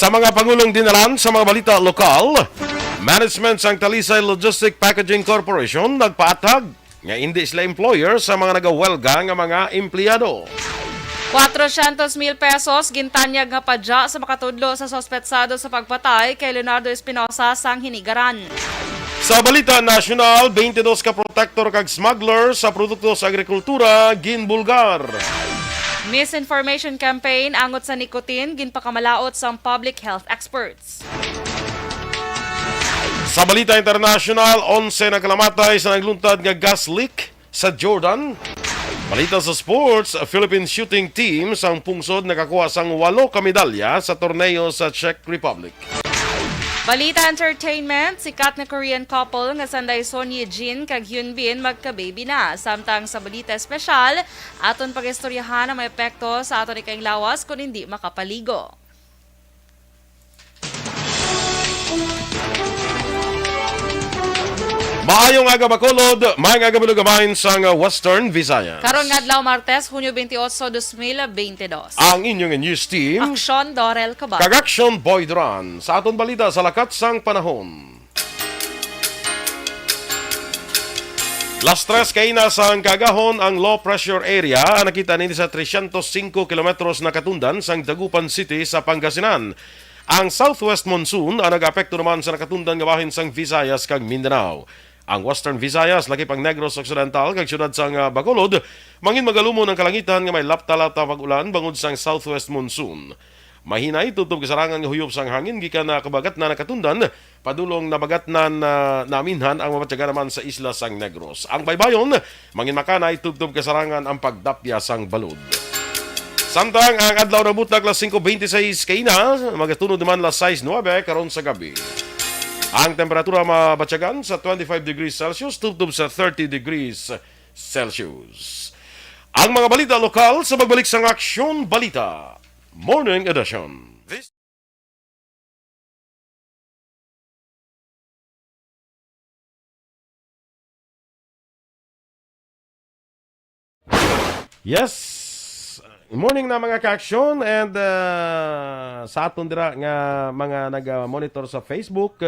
Sa mga pangulong dinalan sa mga balita lokal, management sang Talisay Logistic Packaging Corporation nagpaatag nga hindi sila employer sa mga nagawelga nga mga empleyado. 400,000 pesos gintanyag nga padya sa makatudlo sa sospetsado sa pagpatay kay Leonardo Espinosa sang Hinigaran. Sa balita nasyonal, 22 ka protector kag smuggler sa produkto sa agrikultura ginbulgar. Misinformation campaign angot sa nicotine ginpakamalaot sang public health experts. Sa balita international, 11 na kalamatay sa nagluntad nga gas leak sa Jordan. Balita sa sports, Philippine shooting team sang pungsod nakakuha sang 8 ka medalya sa torneo sa Czech Republic. Balita entertainment, sikat na Korean couple nga sanday Son Ye-jin kag Hyun Bin magka-baby na. Samtang sa balita espesyal, aton pag-istoryahan ang may epekto sa aton ikaing lawas kung hindi makapaligo. Maayong aga Bacolod, maayong aga Bulugamain sa Western Visayas. Karon nga adlaw Martes, Hunyo 28, 2022. Ang inyong news team, Aksyon Dorel Cabal. Kag-Action Boy Duran, sa aton balita sa lakat sang panahon. Las 3 kay na sang kagahon ang low pressure area nakita nini sa 305 kilometros na katundan sang Dagupan City sa Pangasinan. Ang southwest monsoon ang nag-apekto naman sa nakatundan nga bahin sang Visayas kag Mindanao. Ang Western Visayas, laki pang Negros Occidental, kag syudad sang Bacolod, mangin magalumo ng kalangitan nga may lapta-lapta pag-ulan bangod sang southwest monsoon. Mahinay tutob kasarangan nga huyop sang hangin gikan na kabagat na nakatundan, padulong nabagat na naminhan ang mamatyaga naman sa isla sang Negros. Ang baybayon, mangin makanay tutob kasarangan ang pagdapya sang balod. Samtang ang adlaw na butag las 5:26 kay na, magatunod naman las 6:09 karon sa gabi. Ang temperatura mabatyagan sa 25 degrees Celsius, tubtob sa 30 degrees Celsius. Ang mga balita lokal sa magbalik sang Aksyon Balita Morning Edition. Yes! Morning na mga ka-aksyon and sa aton dira nga mga nag-monitor sa Facebook,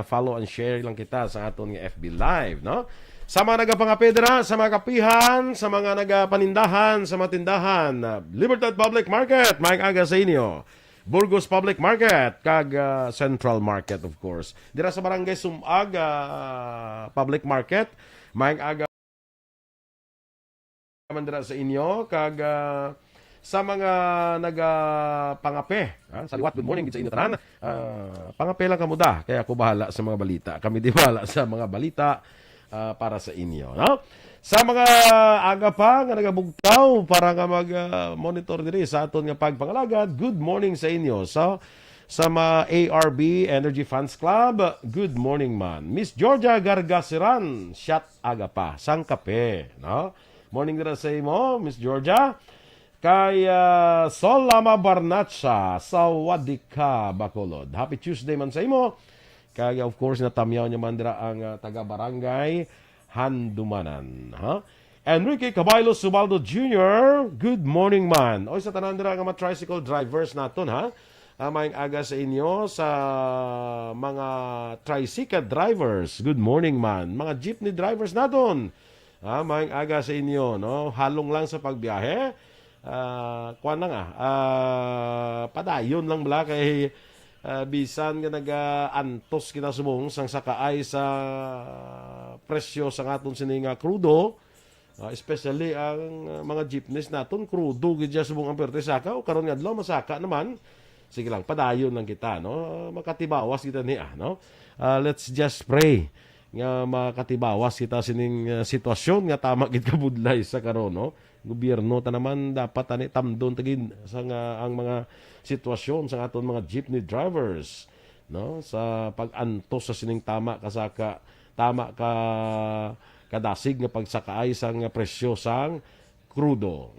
follow and share lang kita sa aton nga FB Live, no? Sa mga nagapangapedra, sa mga kapihan, sa mga nagapanindahan, sa matindahan, Libertad Public Market, maayong aga sa inyo. Burgos Public Market, kag Central Market of course. Dira sa Barangay Sumag Public Market, maayong aga mandira sa inyo kag sa mga nagapangape sa liwat, good morning sa inyo tanan. Pangape lang kamuda kaya ako bahala sa mga balita, kami di bahala sa mga balita para sa inyo, no? Sa mga aga pa nga nagabugtaw para nga mag monitor diri sa aton nga pagpangalagad, good morning sa inyo. So sa mga ARB Energy Fans Club, good morning man. Miss Georgia Gargasiran, shot aga pa sang kape, no? Morning dira sa imo, Miss Georgia. Kay Sol Lama Barnacha, Sawadika, Bacolod. Happy Tuesday man sa imo. Kay of course natamyaw niya man dira ang taga-barangay Handumanan. Ha? Enrique Caballo Subaldo Jr., good morning man. Oy sa tanan dira nga mga tricycle drivers naton, ha? Maayong aga sa inyo sa mga tricycle drivers. Good morning man. Mga jeepney drivers naton. Maayong aga sa inyo, no? Halong lang sa pagbiyahe. Kuan na nga. Padayon lang bala kay bisan nga nag-antos kita subong sang sakaay sa presyo sa aton sining krudo. Especially ang mga jeepneys naton krudo gid subong ang perte saka o karon nga adlaw masaka naman. Sige lang, padayon lang kita, no? Makatibawas kita niya, no? Let's just pray nga makatibawas kita sining sitwasyon nga tama gid kabudlay sa karon, no? Gobyerno ta naman dapat ani tamdon tagin sa ang mga sitwasyon sa aton mga jeepney drivers, no? Sa pag-antos sa sining tama ka kadasig nga pagsakaay sang presyo sang krudo.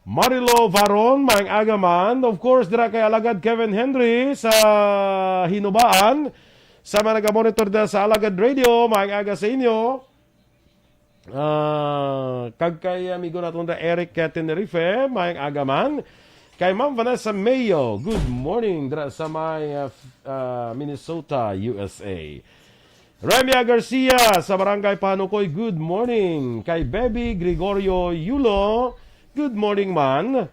Marilo Varon, maayong aga man. Of course, dira kay alagad Kevin Henry sa Hinubaan. Sa mga nag-monitor na sa Alagad Radio, maayong aga sa inyo. Kag kay amigo natin na Eric Tenerife, maayong aga man. Kay Ma'am Vanessa Mayo, good morning dira sa may Minnesota, USA. Remia Garcia sa Barangay Panukoy, good morning. Kay Baby Gregorio Yulo, good morning man.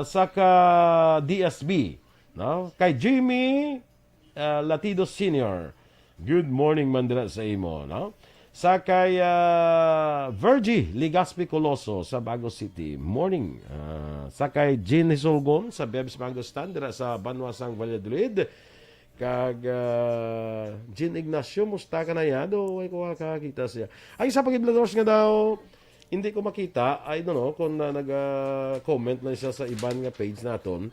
Saka DSB. No? Kay Jimmy Latido Sr., good morning man dira sa imo. No? Sa kay Virgie Ligaspi Coloso sa Bago City, morning. Sa kay Jean Hisolgon sa Bebs Mango Stand dira sa Banwasang Valladolid. Kag Jean Ignacio, musta ka na yan? Ay ko kakita siya. Ay, isa pag-ibladors nga daw, hindi ko makita. I don't know kung nag-comment na siya sa ibang nga page naton.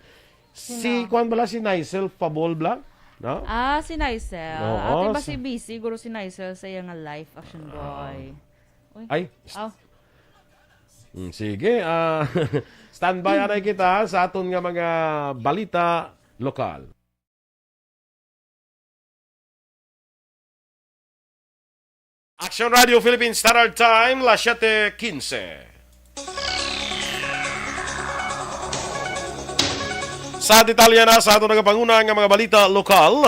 Si, kuwan bala si Nicel Pabol Blanc? No? Si Nicel. Oo, Ate ba si B? Siguro si Nicel sa iyang life action boy. Uy. Ay, Oh. sige. Standby anay kita sa aton nga mga balita lokal. Action Radio Philippines Standard Time, las 7:15. Sa detalye na sa aton nagapanguna nga mga balita lokal,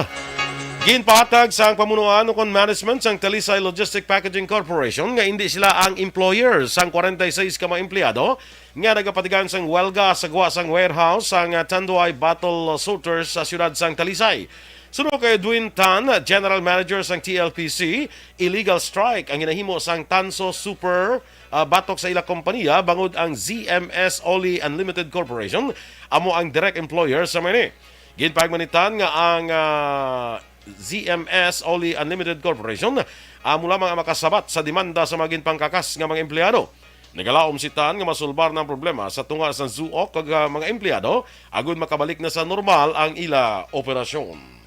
ginpahatag sa pamunuan kon management sang Talisay Logistic Packaging Corporation nga hindi sila ang employers sang 46 ka mga empleyado nga nagapatigan sang welga sa gawa sang warehouse sang Tanduay Bottle Sorters sa siyudad sang Talisay. Sunod kay Edwin Tan, General Manager sang TLPC, illegal strike ang ginahimo sang Tanso Super batok sa ila kompanya bangod ang ZMS Oli Unlimited Corporation amo ang direct employer sa mani. Ginpagmanitan nga ang ZMS Oli Unlimited Corporation amo lamang ang makasabat sa demanda sa mga ginpangkakas nga mga empleyado. Nagalaom si Tan nga masulbar ng problema sa tunga sa ZUOC kag mga empleyado agud makabalik na sa normal ang ila operasyon.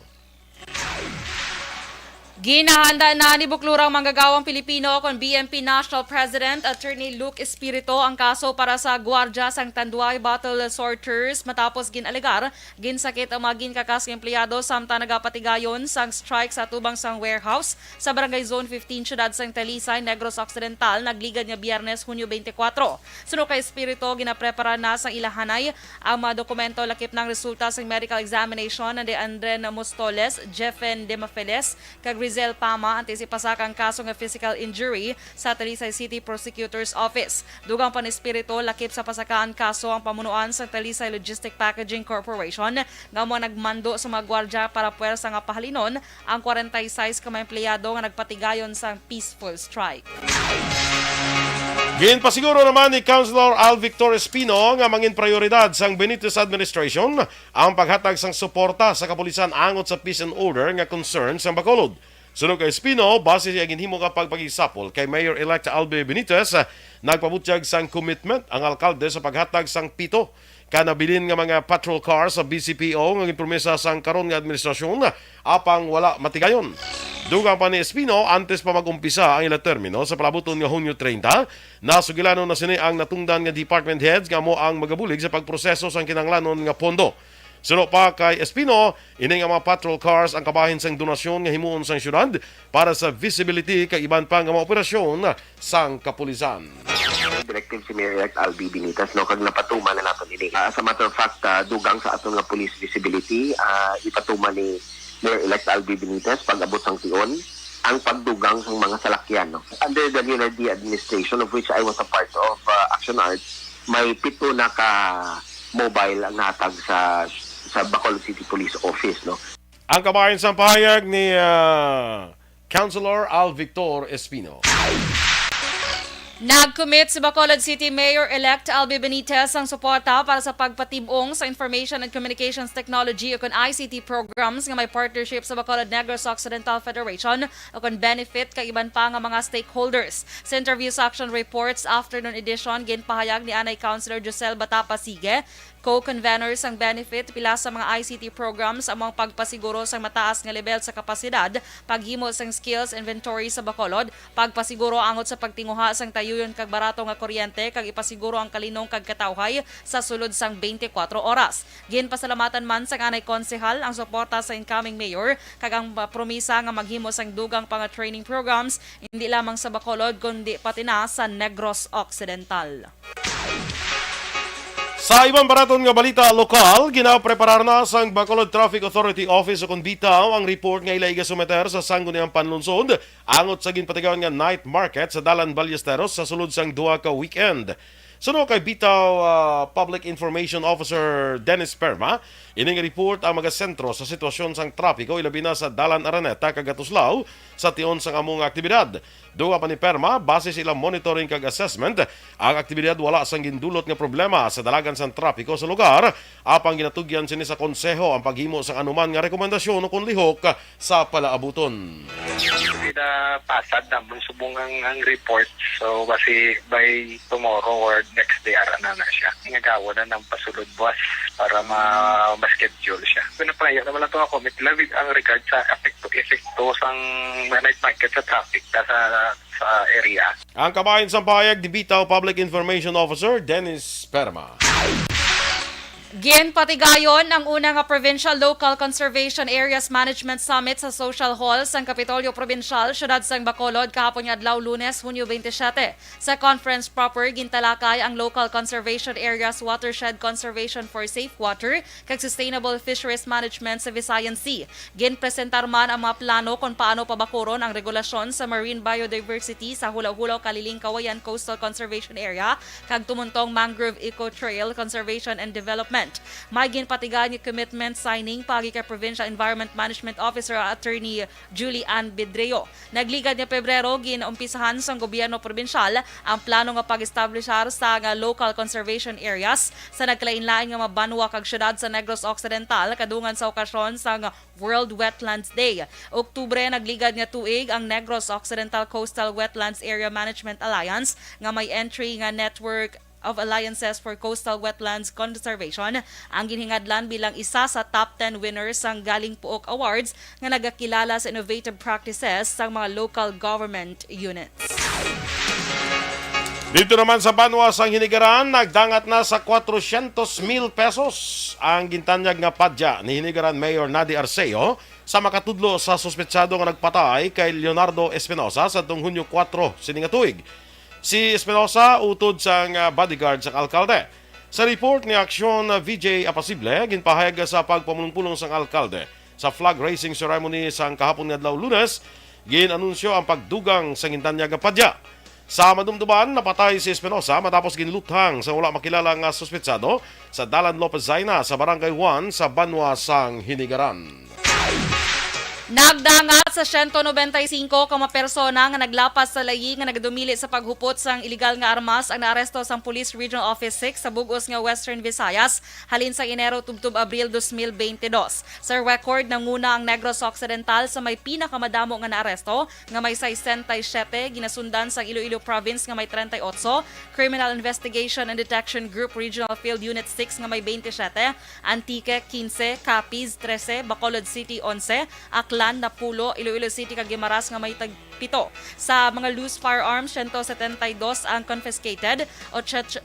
Ginahanda na ni Buklurang Manggagawang Pilipino kon BNP National President Attorney Luke Espiritu ang kaso para sa gwardya sang Tanduay Bottle Sorters matapos ginalegar ginsakit ang mga ginkakas nga empleyado samtang nagapatigayon sang strike sa tubang sang warehouse sa Barangay Zone 15 siyudad sang Talisay, Negros Occidental nagligad nga Biyernes, Hunyo 24. Suno kay Espiritu ginaprepara na sang ilahanay ang mga dokumento lakip ng resulta sang medical examination ni Andren Mostoles, Jeffen Demafeles kag Rizal Pama antisipasakang kaso nga physical injury sa Talisay City Prosecutor's Office. Dugang panespirito lakip sa pasakaan kaso ang pamunuan sa Talisay Logistic Packaging Corporation nga mo nagmando sa mga gwardya para puwersa nga pahalinon ang 46 ka mga empleyado nga nagpatigayon sa peaceful strike. Ginpasiguro naman ni Councilor Al Victor Espino nga mangin prioridad sang Benitez administration ang paghatag sang suporta sa kapulisan angot sa peace and order nga concern sang Bacolod. Sunod kay Espino, base siya ginhimo kapag pagisapol kay Mayor-elect Albe Benitez, nagpabutyag sang commitment ang alkalde sa paghatag sang pito kanabilin nga mga patrol cars sa BCPO nga gipromesa sang karon nga administrasyon apang wala matigayon. Dugang pa ni Espino, antes pa mag-umpisa ang ila termino sa palabuton nga Hunyo 30, nasugilanon na sini ang natungdan nga department heads nga mo ang magabulig sa pagproseso sang kinahanglanon nga pondo. Suno pa kay Espino, ining ang mga patrol cars ang kabahin sang donasyon nga himuon sang syudad para sa visibility kay iban pa nga mga operasyon sang kapulisan. Directive si Mayor-elect Albi Benitez no kag napatuman na nato ini. As a matter of fact, dugang sa aton nga police visibility, ipatuman ni Mayor-elect Albi Benitez pag-abot sang tion ang pagdugang sang mga salakyan no. Under the UNRD administration of which I was a part of Action Arts, may 7 na ka mobile ang natag sa Bacolod City Police Office no. Ang kabahin sa pahayag ni Councilor Al Victor Espino. Nag-commit si Bacolod City Mayor-elect Albi Benitez ang suporta para sa pagpatibong sa Information and Communications Technology o kon ICT programs nga may partnership sa Bacolod Negros Occidental Federation o kon benefit kay iban pa nga mga stakeholders. Sa interview sa Action Reports afternoon edition, ginpahayag ni Anay Councilor Josel Batapa Sige, co-conveners ang benefit pila sa mga ICT programs among pagpasiguro sa mataas nga level sa kapasidad, paghimo sang skills inventory sa Bacolod, pagpasiguro angot sa pagtinguha sang tayuyon kag barato nga kuryente kag ipasiguro ang kalinong kag katawhay sa sulod sang 24 oras. Ginpasalamatan man sang anay konsehal ang suporta sa incoming mayor kag ang promisa nga maghimo sang dugang pang training programs hindi lamang sa Bacolod kundi pati na sa Negros Occidental. Sa ibang baraton nga balita lokal, ginapreparar na sang Bacolod Traffic Authority Office o kung bitaw ang report nga ilaiga sumeter sa sangguniang panlunsod angot sa ginpatigawan nga night market sa Dalan Ballesteros sa sulod sang duha ka weekend. Suno kay bitaw Public Information Officer Dennis Perma, ining report ang magasentro sa sitwasyon sang trapiko ilabi na sa Dalan Araneta kag Atuslao sa tion sang among aktibidad. Duha pa ni Perma, base sa ilang monitoring kag assessment, ang aktibidad wala sang gindulot nga problema sa dalagan sang trapiko sa lugar, apang ginatugyan sini sa konseho ang paghimo sang anuman nga rekomendasyon o kung lihok sa palaabuton. Kita pasad na subong ang report, so basi by tomorrow or next day arana na siya. Ngagawa na ng pasulod buwas para ma-schedule siya. Pinapraya naman lang ito ako, mitlawig ang regard sa epekto sang night market sa traffic sa area. Ang kabayan sa payag ni bitaw Public Information Officer Dennis Perma. Ginpatigayon ang unang Provincial Local Conservation Areas Management Summit sa Social Hall sa Kapitolyo Provincial, Syudad sang Bacolod kahapon nga adlaw Lunes, Hunyo 27. Sa conference proper gintalakay ang Local Conservation Areas Watershed Conservation for Safe Water kag Sustainable Fisheries Management sa Visayan Sea. Ginpresentar man ang mga plano kung paano pabakuron ang regulasyon sa marine biodiversity sa Hulaw-Hulaw Kaliling Kawayan Coastal Conservation Area kag tumuntong Mangrove Eco Trail Conservation and Development. May ginpatigaan yung commitment signing pagi kay Provincial Environment Management Officer Attorney Julie Ann Bidreo. Nagligad niya Pebrero, ginumpisahan sa gobyerno provincial ang plano nga pag-establishar sa nga local conservation areas sa nagkalain-lain nga mabanwa kag syudad sa Negros Occidental kadungan sa okasyon sa nga World Wetlands Day. Oktubre, nagligad nga tuig ang Negros Occidental Coastal Wetlands Area Management Alliance nga may entry nga network of Alliances for Coastal Wetlands Conservation ang ginhingadlan bilang isa sa top 10 winners sang Galing Puok Awards nga nagakilala sa innovative practices sa mga local government units. Dito naman sa Banwa sang Hinigaran, nagdangat na sa 400,000 pesos ang gintanyag nga padya ni Hinigaran Mayor Nady Arceo sa makatudlo sa suspetsado nga nagpatay kay Leonardo Espinosa sa Hunyo 4 sining tuig. Si Espinosa utod sang bodyguard sa alkalde. Sa report ni Aksyon VJ Apasible, ginpahayag sa pagpamulong-pulong sang alkalde sa flag raising ceremony sang kahapon nga adlaw Lunes, ginanunsyo ang pagdugang sang gintanyag nga padya. Sa madumduman, napatay si Espinosa matapos ginluthang sa wala makilala nga suspetsado sa Dalan Lopez Zaina sa Barangay 1 sa Banwa sang Hinigaran. Nagdangat sa 195 ka mga persona nga naglapas sa layi nga nagadumili sa paghupot sang iligal nga armas ang naaresto sang Police Regional Office 6 sa bugos nga Western Visayas halin sa Enero tubtob Abril 2022. Sa record nanguna ang Negros Occidental sa may pinakamadamo nga naaresto nga may 67, ginasundan sa Iloilo Province nga may 38, Criminal Investigation and Detection Group Regional Field Unit 6 nga may 27, Antique 15, Capiz 13, Bacolod City 11, Aklan, Napulo, Iloilo City kag Guimaras nga may tag 7. Sa mga loose firearms, 172 ang confiscated, 809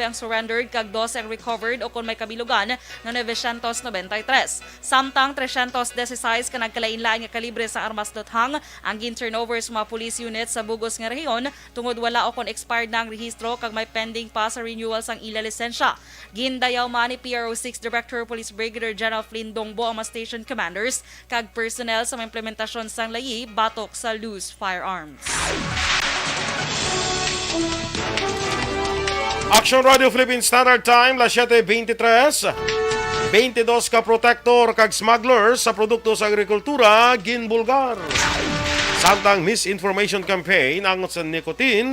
ang surrendered kag 12 ang recovered o kung may kabilugan na 993. Samtang 316 ka nagkalain-lain nga kalibre sa armas dothang ang gin-turnover sa mga police units sa bugos nga rehiyon tungod wala o kung expired na ang rehistro kag may pending pa sa renewal sang ila lisensya. Gindayaw man ni PRO6 Director Police Brigadier General Flynn Dongbo ang mga station commanders kag personnel sa mga implementasyon sang layi batok sa loose firearms. Action Radio Philippine Standard Time, las 7:23. 22 ka protector kag smugglers sa produkto sa agrikultura ginbulgar. Samtang misinformation campaign angot sa nicotine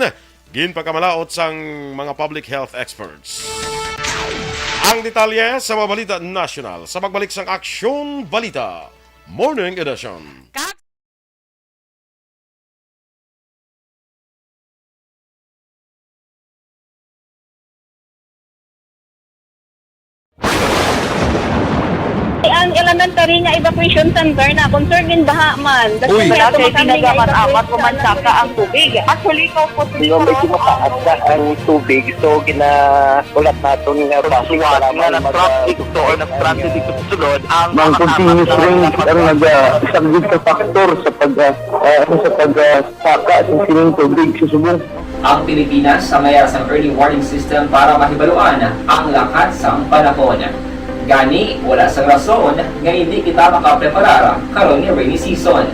ginpagkamalaot sang mga public health experts. Ang detalye sa mga balita national sa pagbalik sang Aksyon Balita Morning Edition. Ang elementary nga evacuation center na concern din baha man. Uy, wala kay pinagamat-amat kumansaka ang tubig. Actually, ko po Yung may mataas na ang tubig, so ginaulat natin nga pasuwat nga nag-traffic to or nag-transit dito sa sulod ang ng continuous rain ang nag-isang factor sa pag-saka sa sining tubig sa subong. Ang Pilipinas sa mayroon sa early warning system para mahibaluan ang lakat sa panahon. Gani, wala sa rason nga hindi kita makapreparar karon ni rainy season.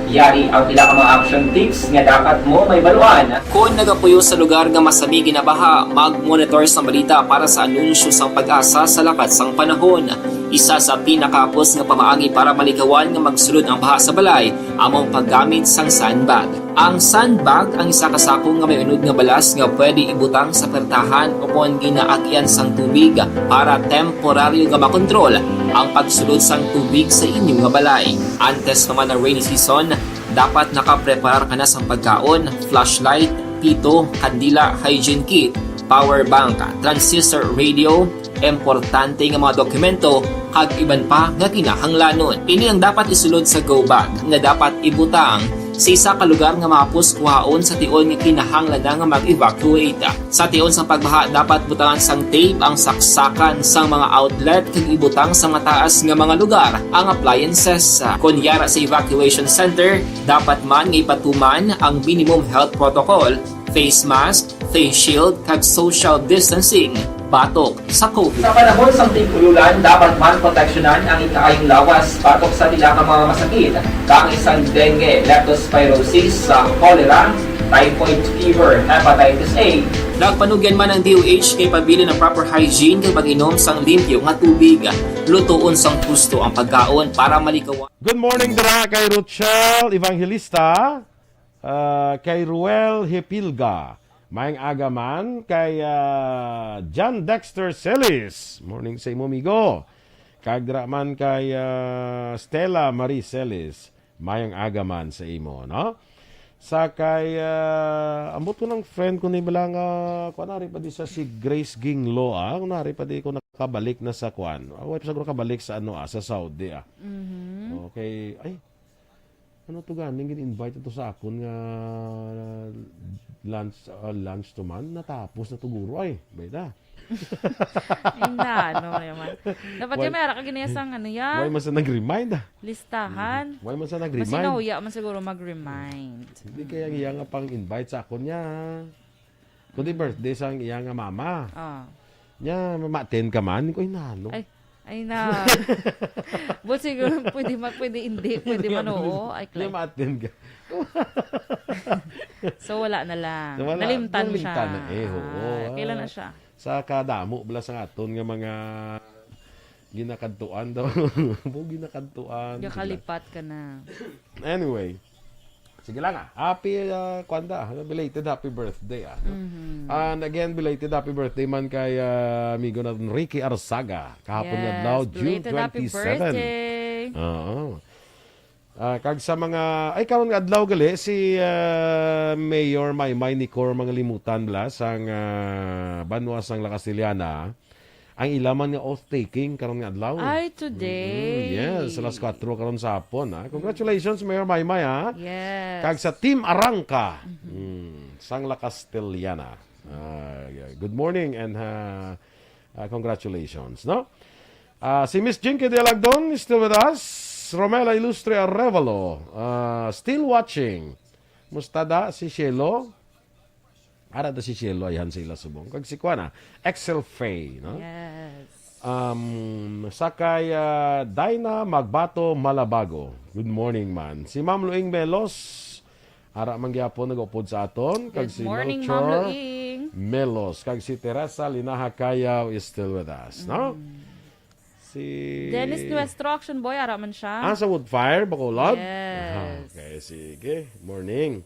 Yari ang pila ka mga action tips nga dapat mo may baluan. Kung nagapuyo sa lugar nga masabi ginabaha, mag-monitor sa balita para sa anunsyo sa pag-asa sa lakat sang panahon. Isa sa pinakapos nga pamaagi para maligawan nga magsulod ang baha sa balay, among paggamit sang sandbag. Ang sandbag ang isa kasakong nga may unod nga balas nga pwede ibutang sa pertahan upon ginaagyan sang tubig para temporaryo nga makontrol ang pagsulod sang tubig sa inyong nga balay. Antes naman ng rainy season, dapat nakapreparar ka na sa pagkaon, flashlight, pito, kandila, hygiene kit, power bank, transistor radio, importante nga mga dokumento, kag iban pa nga kinahanglanon. Ini ang dapat isulod sa go bag nga dapat ibutang sa isa ka lugar nga mapos kuhaon sa tion nga kinahanglan nga mag-evacuate. Sa tion sa pagbaha dapat butangan sang tape ang saksakan sang mga outlet kag ibutang sa mataas nga mga lugar ang appliances. Kunyara sa evacuation center, dapat man nga ipatuman ang minimum health protocol, face mask, face shield kag social distancing batok sa COVID. Sa panahon sa tigululan, dapat man proteksyonan ang ikaayong lawas batok sa nila ka mga masakit. Kang isang dengue, leptospirosis, cholera, typhoid fever, hepatitis A. Nagpanugyan man ang DOH kay pabili ng proper hygiene kay pag-inom sang limpyo nga tubig. Lutuon sang gusto ang pagkaon para malikawan. Good morning dira kay Rochelle Evangelista, kay Ruel Hepilga. Maayong aga man kay John Dexter Celis. Morning sa imo, amigo. Kagdra man kay Stella Marie Celis. Maayong aga man sa imo, no? Sa kay ambot ko ng friend ko ni bilang kunari pa di sa si Grace Ginglo, kunari pa di ko nakabalik na sa kwan. Away pa siguro kabalik sa sa Saudi Okay. Ay, ano to ganing gin-invite ito sa akon nga lunch to man natapos na to guro ay bayda. Ano naman. Dapat yung may ara ka ginayasang Why yan. man sa nag-remind Listahan. Why man sa Mas nag-remind? sinahuya man siguro mag-remind. Hindi kaya iya nga pang invite sa akon niya. Kundi birthday sang iya nga mama. Nya ma-attend ka man ko inano. Ay na. But siguro pwede hindi, pwede man oo. Ay, Nya ma-attend ka. So wala na lang. So, wala. Nalimtan siya. Nalimtan na oo. Kailan na siya? Sa kadamo bala sa aton nga mga ginakadtuan daw. Ginakadtuan. Kalipat ka na. Anyway. Sige lang Happy belated happy birthday And again, belated happy birthday man kay amigo natin Ricky Arzaga. Kahapon nga daw, June 27. Happy birthday. Oo. Kag sa mga karon nga adlaw gali si Mayor Maymay Nicor mga limutan bla sang banwa sang La Castillana ang ilaman nga oath-taking karon nga adlaw. Ay, today. Yes, alas 4 karon sa hapon. Congratulations, Mayor Maymay, Yes. Kag sa Team Arangka, sang La Castellana. Good morning and congratulations, no? Si Miss Jinky de Lagdon is still with us. Romela Ilustre Arevalo, still watching. Mustada si Cielo. Ara da si Cielo ayan sila subong. Kag si Kuana, Excel Fay, no? Yes. Sakay Dina Magbato Malabago. Good morning man. Si Ma'am Luing Melos, ara man gyapon nag-upod sa aton. Kag Good si morning, Melchor Ma'am Luing. Melos. Kag si Teresa Linaha Kayaw is still with us, no? Si Dennis Nuestro, action boy, ara man siya. sa Woodfire, Bacolod? Yes. Okay, sige. Morning.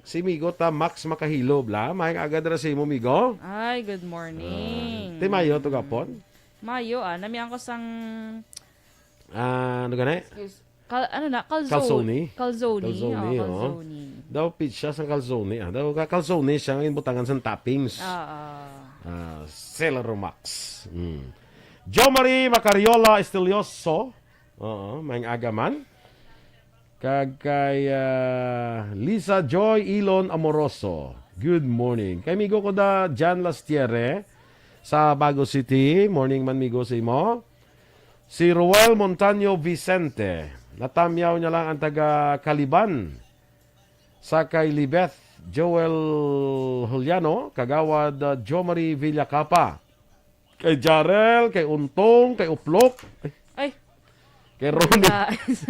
Si Migo ta Max Makahilo, bla. Maayong agad ra si mo, Migo. Ay, good morning. Ti Mayo, to gapon. Mayo, namiyan ko sang... Ano gani? Calzone. Calzone. Calzone. Calzone, Oh, oh. calzone. Daw pizza sa calzone. Daw calzone siya ang butangan sa toppings. Celeromax. Jo Marie Macariola Estilioso. Oo, maayong agaman. Kag kay Lisa Joy Ilon Amoroso. Good morning. Kay migo ko da Jan Lastiere sa Bago City. Morning man migo sa imo. Si Ruel Montaño Vicente. Natamyaw niya lang ang taga Caliban. Sa kay Libeth Joel Juliano, kagawad Jomari Villacapa. Kay Jarel, kay Untong, kay Uplok, Ay, kay Ronnie. guys.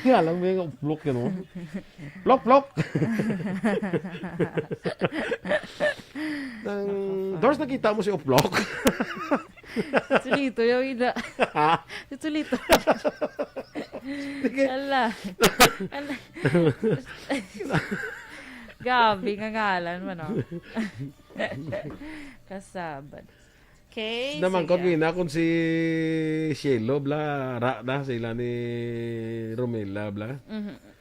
Nga lang, may Uplok yun, no? Plok, plok. Doors, nakita mo si Uplok? Tulito yung ina. Si Tulito. Ala. Ala. Gabi nga ngalan mo, no? Kasabad. Okay, Naman sige. ko kung si Shelo, bla, na sila ni Romela, bla.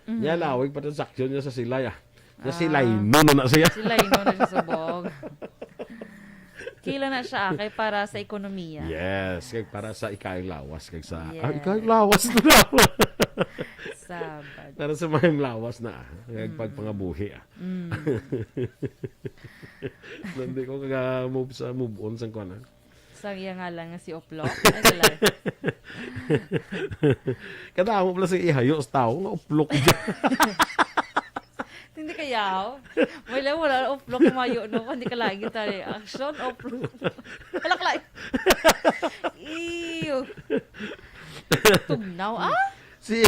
Niya lawig pa transaksyon niya sa silay, Niya silay, no na siya. Sila yun na siya subog. Kila na siya kay para sa ekonomiya. Yes, kay para sa ikaing lawas, kay sa, Yes. ikaing lawas na. Sabad. Para sa mayang lawas na, kay pagpangabuhi, Hindi ko move on sa kuwan, Sagya nga lang nga si Oplok. Ay, wala. Kada mo pala si ihayo sa tao, nga uplok dyan. Hindi kayaw. Wala Oplok kumayo no. Hindi ka lagi tayo. Action, Oplok. Palaklay. Ew. Tugnaw. Si,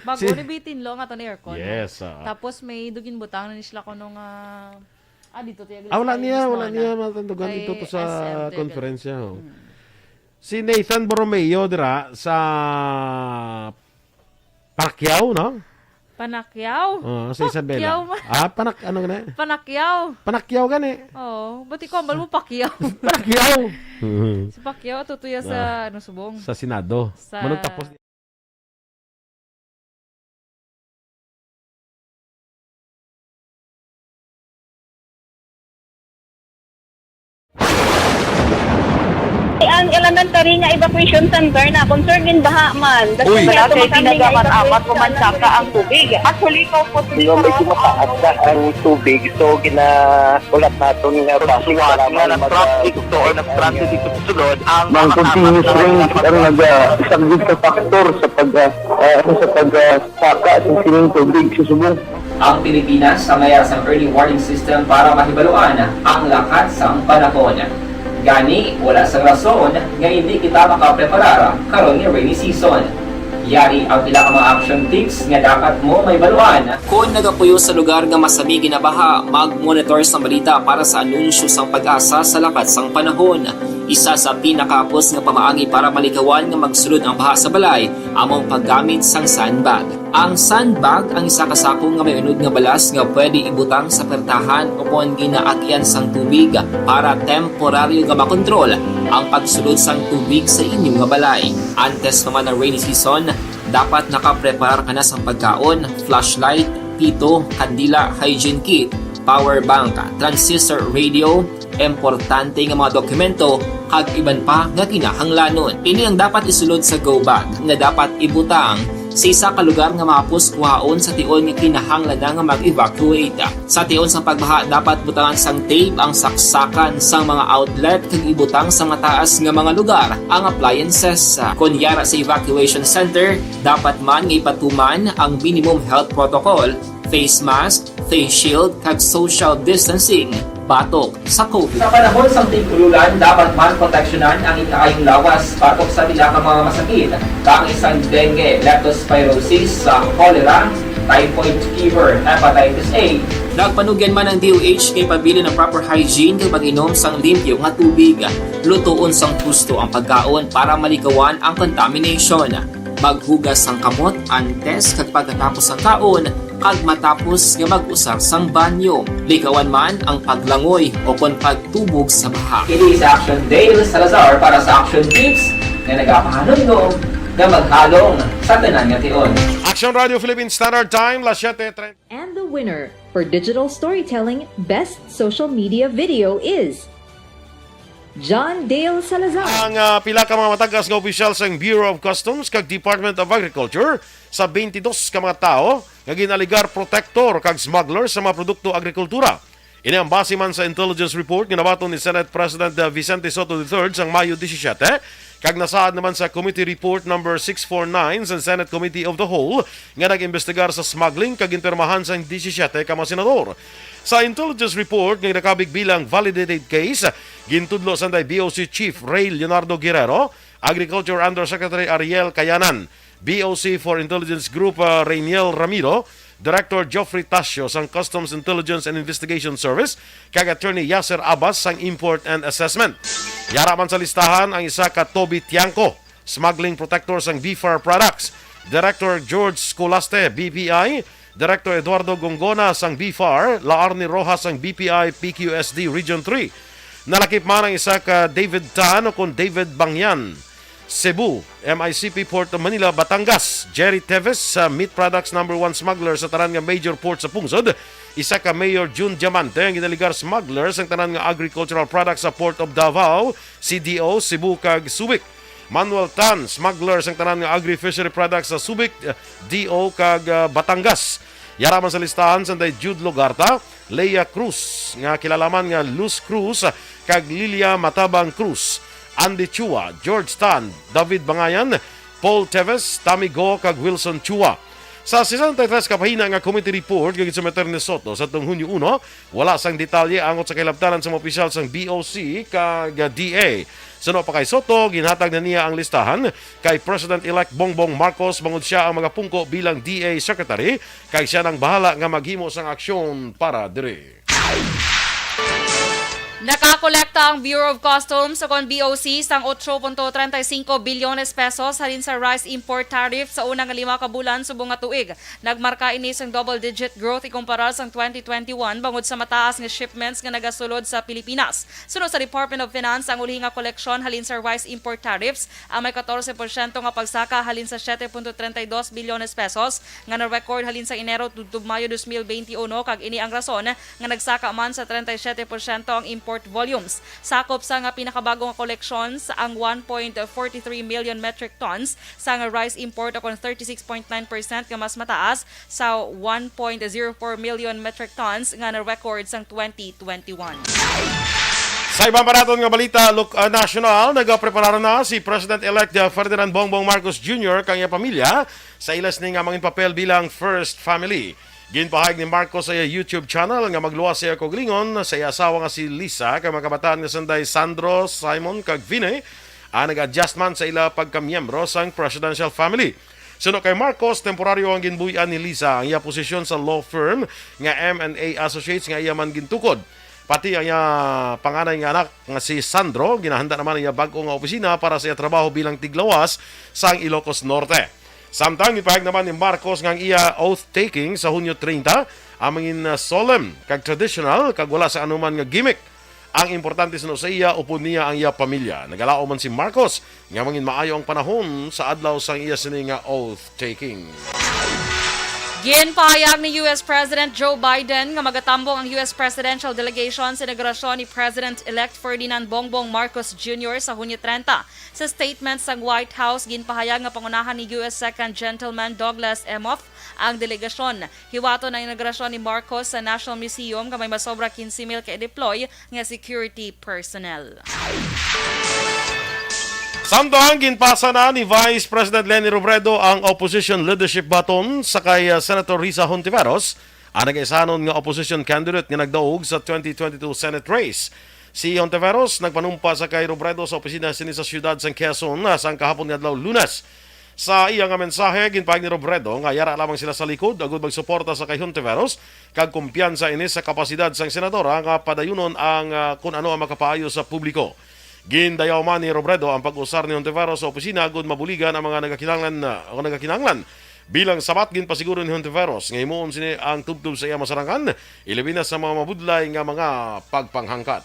Bago ni bitin lo nga to ni aircon. yes, Tapos may dugin butang na nisla ko nung dito tiyagal. wala niya matandugan Kay dito to sa SM, konferensya. Si Nathan Borromeo dira sa Pacquiao, no? Panakyaw. Sa Isabela. Pacquiao Ano gani? Panakyaw. Panakyaw gani. Oh, ba't ikaw ambal mo Pacquiao? Pacquiao. Si Pacquiao tutuya sa subong. Sa Senado. Sa- Manong tapos Ang elementary nga evacuation center na concern din baha man. Uy. kaya Kaya tumakandi nga pinagamat-amat evacuation kumansaka ang tubig. Actually, ikaw po Hindi medyo mataas na ang tubig. So, ulat natin nga pagsuwat nga ng traffic to or nag-transit dito sa sulod ang Mang continuous rin ang isang good factor sa pagsaka at sining tubig sa subong. Ang Pilipinas sa mayroon sa early warning system para mahibaluan ang lakas ng panahon. Gani, wala sa rason nga hindi kita makapreparar karon ni rainy season. Yari ang pila ka mga action tips nga dapat mo may baluan. Kung nagapuyo sa lugar nga masabi ginabaha, mag-monitor sa balita para sa anunsyo sang pag-asa sa lakas sang panahon. Isa sa pinakapos nga pamaagi para malikawan nga magsulod ang baha sa balay, among paggamit sang sandbag. Ang sandbag ang isa kasakong nga may unod nga balas nga pwede ibutang sa pertahan upon ginaagyan sang tubig para temporaryo nga makontrol ang pagsulod sang tubig sa inyong nga balay. Antes naman ng rainy season, dapat nakapreparar ka na sang pagkaon, flashlight, pito, kandila, hygiene kit, power bank, transistor radio, importante nga mga dokumento kag iban pa nga kinahanglanon. Ini ang dapat isulod sa go bag nga dapat ibutang sa isa ka lugar nga mapus kuhaon sa tion nga kinahanglan nga mag-evacuate. Sa tion sa pagbaha dapat butangan sang tape ang saksakan sang mga outlet kag ibutang sa mataas nga mga lugar ang appliances. Kunyara sa evacuation center, dapat man nga ipatuman ang minimum health protocol, face mask, face shield kag social distancing batok sa COVID. Sa panahon sa tigululan, dapat man proteksyonan ang ikaayong lawas batok sa pila ka mga masakit. Kang isang dengue, leptospirosis, cholera, typhoid fever, hepatitis A. Nagpanugyan man ang DOH kay pabili ng proper hygiene kay pag-inom sang limpyo nga tubig. Lutuon sang gusto ang pagkaon para malikawan ang contamination. Maghugas sang kamot antes kag pagkatapos ang kaon kag matapos nga mag-usar sang banyo. Likawan man ang paglangoy o kon pagtubog sa baha. Kini sa Action Dale Salazar para sa Action Tips na nagapahanundong nga maghalong sa tanan nga tion. Action Radio Philippines Standard Time, las 7:30. And the winner for Digital Storytelling Best Social Media Video is John Dale Salazar. Ang pila ka mga matagas nga opisyal sa Bureau of Customs kag Department of Agriculture sa 22 ka mga tao nga ginaligar protector kag smuggler sa mga produkto agrikultura. Ini ang base man sa intelligence report nga nabaton ni Senate President Vicente Soto III sang Mayo 17 Kag nasaad naman sa Committee Report number 649 sa Senate Committee of the Whole nga nag-imbestigar sa smuggling kag intermahan sa 17 ka mga senador. Sa intelligence report nga nakabig bilang validated case, gintudlo sa BOC Chief Ray Leonardo Guerrero, Agriculture Undersecretary Ariel Cayanan, BOC for Intelligence Group Rainiel Ramiro, Director Geoffrey Tasio sang Customs Intelligence and Investigation Service, kag Attorney Yasser Abbas sang Import and Assessment. Yara man sa listahan ang isa ka Toby Tiangco, Smuggling Protector sang BFAR Products, Director George Scolaste, BPI, Director Eduardo Gongona sang BFAR, Laarni Rojas sang BPI PQSD Region 3. Nalakip man ang isa ka David Tan o kung David Bangyan, Cebu, MICP Port of Manila, Batangas, Jerry Teves sa Meat Products No. 1 smuggler sa tanan nga major port sa Pungsod, isa ka Mayor June Diamante ang ginaligar smuggler sa tanan nga agricultural products sa Port of Davao, CDO, Cebu kag Subic. Manuel Tan, smuggler sa tanan nga agri-fishery products sa Subic, DO kag Batangas. Yara man sa listahan sa Jude Logarta, Leia Cruz, nga kilalaman nga Luz Cruz kag Lilia Matabang Cruz, Andy Chua, George Tan, David Bangayan, Paul Teves, Tammy Go kag Wilson Chua. Sa 63 kapahina nga committee report kag sa Meternes Soto sa tuong Hunyo 1, wala sang detalye angot sa kilabtanan sa mga opisyal sang BOC kag DA. Suno pa kay Soto, ginhatag na niya ang listahan kay President-elect Bongbong Marcos bangod siya ang mga pungko bilang DA Secretary kay siya nang bahala nga maghimo sang aksyon para diri. Nakakolekta ang Bureau of Customs o BOC sang 8.35 bilyones pesos halin sa rice import tariff sa unang 5 ka bulan subong nga tuig. Nagmarka ini sang double-digit growth ikumpara sang 2021 bangod sa mataas nga shipments nga nagasulod sa Pilipinas. Sunod sa Department of Finance, ang uli nga koleksyon halin sa rice import tariffs ang may 14% nga pagsaka halin sa 7.32 bilyones pesos nga na-record halin sa Enero tubtob Mayo 2021 kag ini ang rason nga nagsaka man sa 37% ang import volumes. Sakop sa nga pinakabagong collections ang 1.43 million metric tons sa nga rice import akong 36.9% nga mas mataas sa 1.04 million metric tons nga na-record sang 2021. Sa ibang paraton nga balita, national, nagapreparar na si President-elect Ferdinand Bongbong Marcos Jr. kang iya pamilya sa ilas ni nga mangin papel bilang first family. Ginpahayag ni Marcos sa iya YouTube channel nga magluwas siya kog lingon sa iya asawa nga si Lisa kay mga kabataan nga sanday Sandro, Simon kag Vinay nag-adjust man sa ila pagkamiyembro sang presidential family. Suno kay Marcos, temporaryo ang ginbuyan ni Lisa ang iya posisyon sa law firm nga M&A Associates nga iya man gintukod. Pati ang iya panganay nga anak nga si Sandro, ginahanda naman ang iya bag-o nga opisina para sa iya trabaho bilang tiglawas sang Ilocos Norte. Samtang ipahag naman ni Marcos nga ang iya oath-taking sa Hunyo 30, amangin solemn kag traditional kag wala sa anuman nga gimmick. Ang importante sa iya, upod niya ang iya pamilya. Nagalao man si Marcos nga mangin maayo ang panahon sa adlaw sang iya sini nga oath-taking. Ginpahayag ni US President Joe Biden nga magatambong ang US Presidential Delegation sa inaugurasyon ni President-elect Ferdinand Bongbong Marcos Jr. sa Hunyo 30. Sa statement sa White House, ginpahayag nga pangunahan ni US Second Gentleman Douglas Emhoff ang delegasyon. Hiwato na inaugurasyon ni Marcos sa National Museum nga may masobra 15,000 ka deploy nga security personnel. Samtang ginpasa na ni Vice President Leni Robredo ang opposition leadership baton sa kay Senator Risa Hontiveros, ang nag-isanon nga opposition candidate nga nagdaog sa 2022 Senate race. Si Hontiveros nagpanumpa sa kay Robredo sa opisina sini sa siyudad sang Quezon sang kahapon nga adlaw Lunes. Sa iya nga mensahe, ginpahayag ni Robredo nga yara lamang sila sa likod agud magsuporta sa kay Hontiveros kag kumpiyansa ini sa kapasidad sang senadora nga padayunon ang kung ano ang makapaayo sa publiko. Gindayaw man ni Robredo ang pag-usar ni Hontiveros sa opisina agud mabuligan ang mga nagakinanglan. Bilang sapat ginpasiguro ni Hontiveros nga himuon sini ang tubtub sa iya masarangan, ilabi na sa mga mabudlay nga mga pagpanghangkat.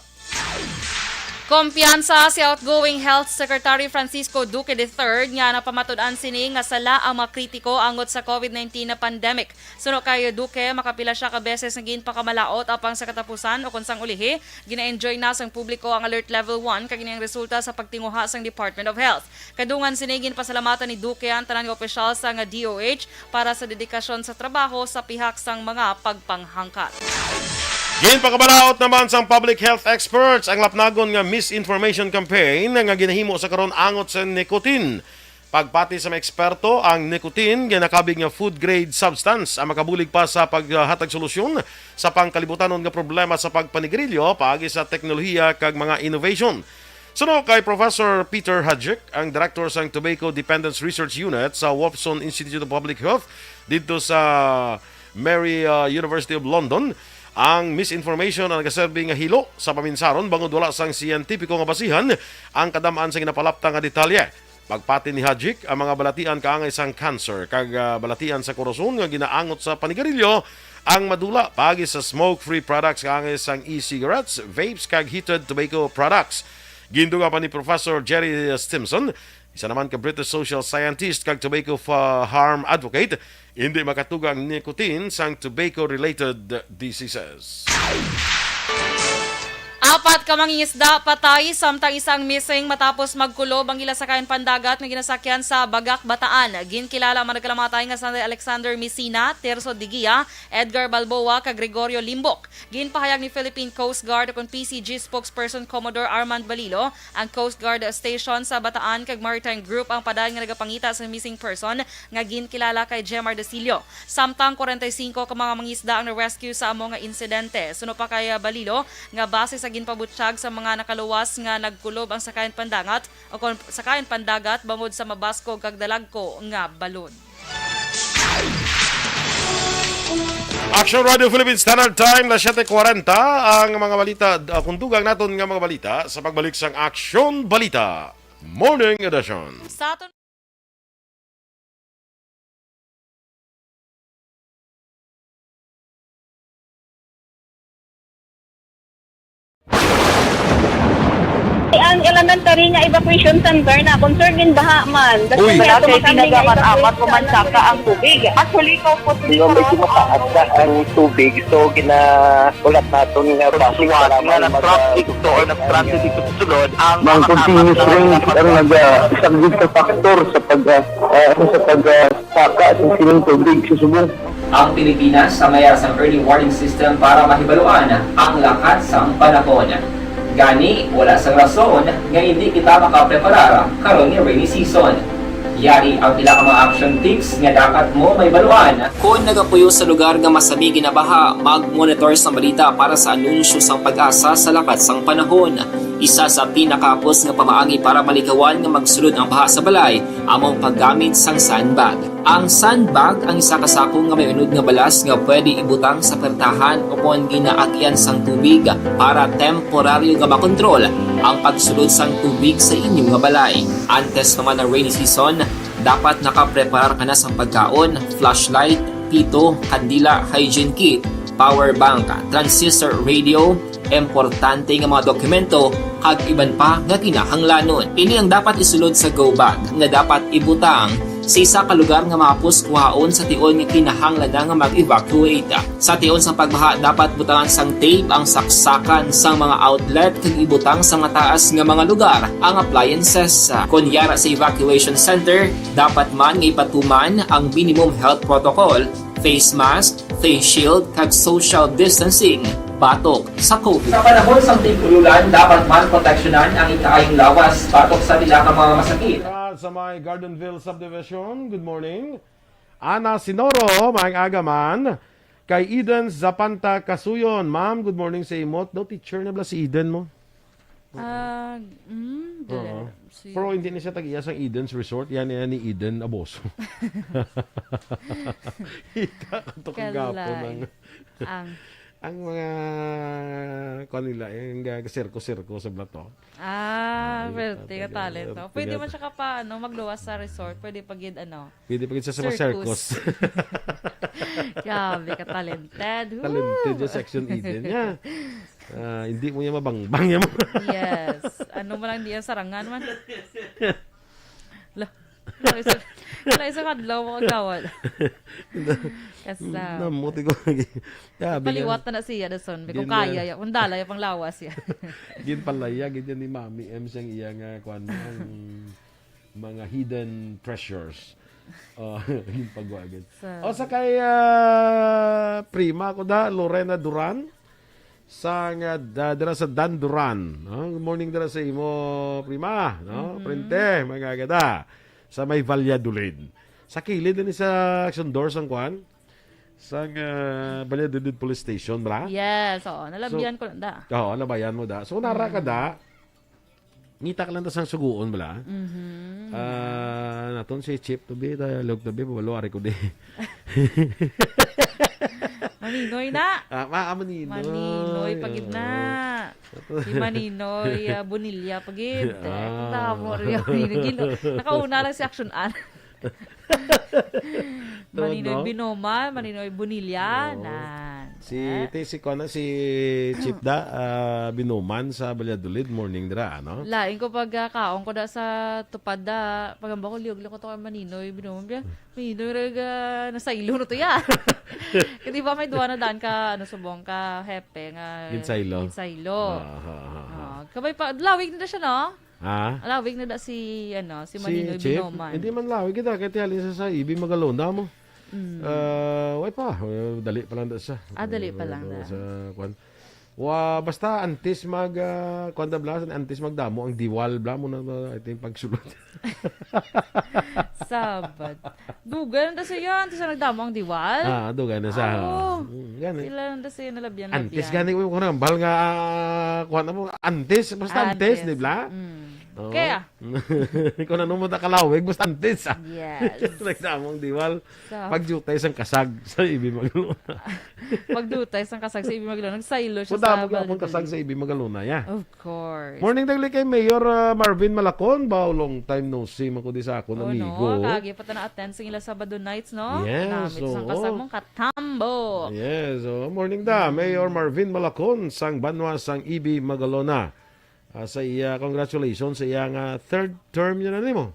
Kumpiyansa si outgoing Health Secretary Francisco Duque III nga napamatud-an sini nga sala ang mga kritiko angot sa COVID-19 na pandemic. Suno kay Duque, makapila siya ka beses nga ginpakamalaot apang sa katapusan o kunsang ulihi, gina-enjoy na sang publiko ang Alert Level 1 kag ang resulta sa pagtinguha sang Department of Health. Kadungan sini ginpasalamatan ni Duque ang tanan nga opisyal sa nga DOH para sa dedikasyon sa trabaho sa pihak sang mga pagpanghangkat. Gin pagkabalaot naman sang public health experts ang lapnagon nga misinformation campaign nga ginahimo sa karon angot sa nicotine. Pagpati sa mga eksperto, ang nicotine ginakabig nga food grade substance ang makabulig pa sa paghatag solusyon sa pangkalibutanon nga problema sa pagpanigrilyo paagi sa teknolohiya kag mga innovation. Suno kay Professor Peter Hadjic, ang director sa Tobacco Dependence Research Unit sa Wolfson Institute of Public Health dito sa Mary University of London, ang misinformation ang nagaserbi nga hilo sa paminsaron bangod wala sang siyentipiko nga basihan ang kadamaan sa ginapalapta nga detalye. Pagpati ni Hadjic, ang mga balatian kaangay sang cancer kag balatian sa korosyon nga ginaangot sa panigarilyo ang madula paagi sa smoke-free products kaangay sang e-cigarettes, vapes kag heated tobacco products. Ginduga pa ni Professor Jerry Stimson, isa naman ka British social scientist kag tobacco harm advocate, hindi makatugang nicotine sang tobacco-related diseases. Apat ka mangingisda patay samtang isang missing matapos magkulob ang ila sakayan pandagat nga ginasakyan sa Bagak, Bataan. Ginkilala ang nagkalamatay nga sa Alexander Messina, Terzo Digia, Edgar Balboa kag Gregorio Limbok. Ginpahayag ni Philippine Coast Guard akong PCG spokesperson Commodore Armand Balilo, ang Coast Guard Station sa Bataan kag Maritime Group ang padayon nga nagapangita sa missing person nga ginkilala kay Jemar Desilio. Samtang 45 ka mga mangisda ang na-rescue sa amo nga insidente. Suno pa kay Balilo nga base sa ginpabutyag sa mga nakaluwas nga nagkulob ang sakayan pandagat o kung sakayan pandagat bangod sa mabasko kag dalagko nga balon. Action Radio Philippines Standard Time na 7:40 ang mga balita kundugang naton nga mga balita sa pagbalik sang Action Balita Morning Edition. Sa aton Ang elementary nga evacuation center na concern din baha man. Uy. Kaya Kasi tumakami nga tinagaman amat evacuation kumansaka ang tubig. Actually, ikaw po Di ba medyo mataas na ang tubig, so ginaulat natin nga Pagsiwat nga nag-traffic to or nag-transit dito sa sulod ang Mang continuous rain ang isang good factor sa pagsaka ng sining tubig sa subong. Ang Pilipinas sa mayas ang early warning system para mahibaluan ang lakat sang panahon. Gani, wala sang rason nga hindi kita makapreparar karon ni rainy season. Yari ang pila ka mga action tips nga dapat mo may baluan. Kung nagapuyo sa lugar nga masabi ginabaha, mag-monitor sa balita para sa anunsyo sang pag-asa sa lakat sang panahon. Isa sa pinakapos nga pamaagi para malikawan nga magsulod ang baha sa balay, among paggamit sang sandbag. Ang sandbag ang isa kasakong nga may unod nga balas nga pwede ibutang sa pertahan o kung ginaagyan sang tubig para temporaryo nga makontrol ang pagsulod sang tubig sa inyong nga balay. Antes naman ng rainy season, dapat nakapreparar ka na sa pagkaon, flashlight, pito, kandila, hygiene kit, power bank, transistor radio, importante nga mga dokumento kag iban pa nga kinahanglanon. Ini ang dapat isulod sa go bag nga dapat ibutang sa isa ka lugar nga mapus kuhaon sa tion nga kinahanglan nga mag-evacuate. Sa tion sa pagbaha dapat butangan sang tape ang saksakan sang mga outlet kag ibutang sa mataas nga mga lugar ang appliances. Kunyara sa evacuation center, dapat man nga ipatuman ang minimum health protocol, face mask, face shield kag social distancing. Batok sa COVID. Sa panahon sa tigululan, dapat man proteksyonan ang ikaayong lawas batok sa pila ka mga masakit. Sa may Gardenville Subdivision, good morning. Ana Sinoro, maayong aga man. Kay Eden Zapanta Kasuyon, ma'am, good morning sa imot. No, teacher na ba si Eden mo? Oo. Pero hindi na siya tag-iya sa Eden's Resort. Yan ni Eden Aboso. Ika ito kagapon ang mga kanila yung sirko-sirko sa blato. Pwede ka talent. Pwede man siya ka pa magluwas sa resort. Pwede pagid Pwede pagid sa mga circus. Grabe ka talented. Talented yung section Eden niya. Hindi mo yan mabangbang yan mo. Yes. Ano mo lang di yan sarangan man. Isa kadlaw mo kagawad. Kasa. Namuti ko lagi. Paliwat na siya dason. Kung kaya, kung dalay pang lawas ya. Gin palaya, gin ni Mami M siyang iya nga kwan ang mga hidden treasures. Yung pagwagin. Sa kay Prima ko da, Lorena Duran. sang dira sa Danduran. No? Good morning dira sa imo, prima. No? Prente, mga gada. Sa may Valladolid. Sa kilid ni sa action door sang kwan. Sang Valladolid Police Station, bra? Yes, oo. Nalabyan ko lang da. Oo, nabayan mo da. So, nara ka da. Ngita ka lang ta sang suguon, bala. Naton si Chip to be, log to be, walo ari ko di. Maninoy na. Maninoy. Maninoy pagid na. Si Maninoy Bonilla pagid. Punta mo rin. Nakauna lang si Action An. Maninoy Binoma, Maninoy Bonilla. Nan. Si Chip da Binuman sa Valladolid morning dra ano. Lain ko pag kaong ko da sa tupad da pagamba ko liog ko to kay Maninoy Binoma. Maninoy raga nasa ilo no to ya. Kasi ba may duwa na daan ka ano subong ka hepe nga Ginsaylo. Kabay pa lawig na siya no? Ha? Lawig na da si Maninoy Chip? Binoman. Hindi man lawig kita kaya halin sa Ibi Magalona mo. Way pa, dali pa lang da siya. Dali pa lang da. Sa kwan. Basta antes kwan da blasan, antes magdamo ang diwal bla mo na I think pagsulod. Sabad. Dugan na siya, antes na nagdamo ang diwal. Dugan na sa. Gani. Sila na siya nalabyan. Antes gani ko nang bal nga kwan mo antes basta antes di bla. Kaya? Kung ano mo na kalawig, basta antes. Yes. Nagdamong diwal. So, Pagjutay sang kasag sa Ibi Magaluna. pagdutay sang kasag sa Ibi Magalona, nagsaylo siya Punta sa mo ka kasag sa Ibi Magaluna, ya. Of course. Morning dagli kay Mayor Marvin Malacon. Long time no see man ko di sa akong amigo. No? Kagi pa ta na-attend sa ila Sabado nights, no? Yes, Namit sang kasag mong katambo. Yes, morning da. Mayor Marvin Malacon sang Banwa sang Ibi Magalona. Sa iya, congratulations sa iya nga third term yun na nimo.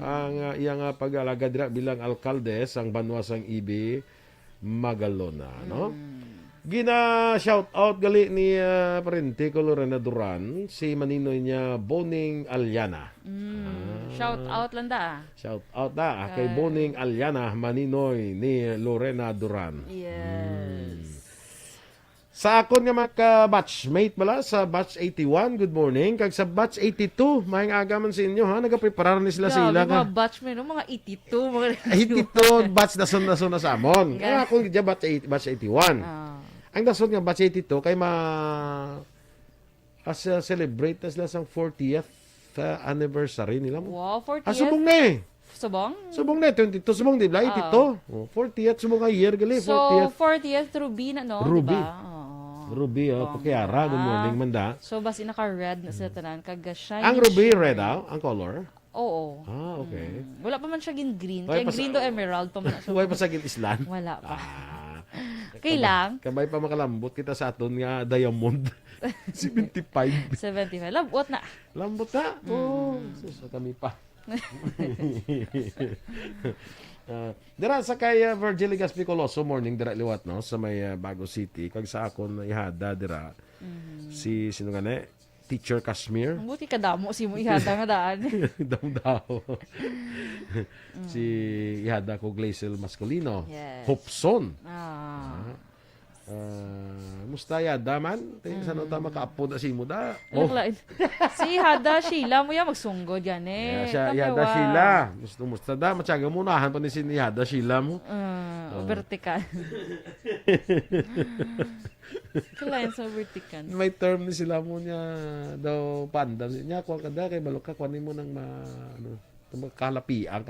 Ang iya nga pag-alaga dira bilang alkalde sang Banwa sang Ibi Magalona, no? Gina shout out gali ni Parente Colorena Duran si Maninoy niya Boning Alyana. Shout out lang da. Shout out da kay Boning Alyana Maninoy ni Lorena Duran. Yes. Sa akon nga maka-batchmate bala sa batch 81, good morning. Kag sa batch 82, maayong aga man sa inyo ha. Nagapreparar ni sila sa ila Mga ka. batch mo, no? Mga 82. Mga 82 batch dason na sa amon. Kaya akong gidya batch 81. Ang dason nga batch 82 kay celebrate na sila sang 40th anniversary nila mo. Wow, 40th. Subong na eh. Subong? Subong na 22 subong di ba 82. 40th subong nga year gali 40th. So, 40th Ruby na, no? Ruby. Diba? Ruby, Pakiara, good morning manda. So, basi naka-red na sila tanan. Shiny. Ang ruby red ang color. Oo. Okay. Wala pa man siya green. Wala Kaya pa green to emerald pa man. Huwag pa sa islan. Wala pa. Kailang? Kamay pa makalambot kita sa aton nga diamond. 75. 75. Labot na. Lambot na. Oh, sus, kami pa. Dira sa kay Virgil Gaspi Coloso morning dira liwat no sa may Bago City kag sa akon ihada dira si sino gani Teacher Kashmir. Buti ka damo si mo ihada nga daan. Daw. Si ihada ko Glacial Masculino. Yes. Hopson. Ah. Yada man. Saan ta makaapo na si mo da? Si Hada Sheila mo ya magsunggod yan eh. Yada Sheila. Musta da? Matyaga mo nahan pa ni si Yada Sheila mo. Vertical. Kalayan sa vertical. May term ni sila mo niya daw panda. Niya kuha ka da kay balok ka kuhanin mo ng kalapian.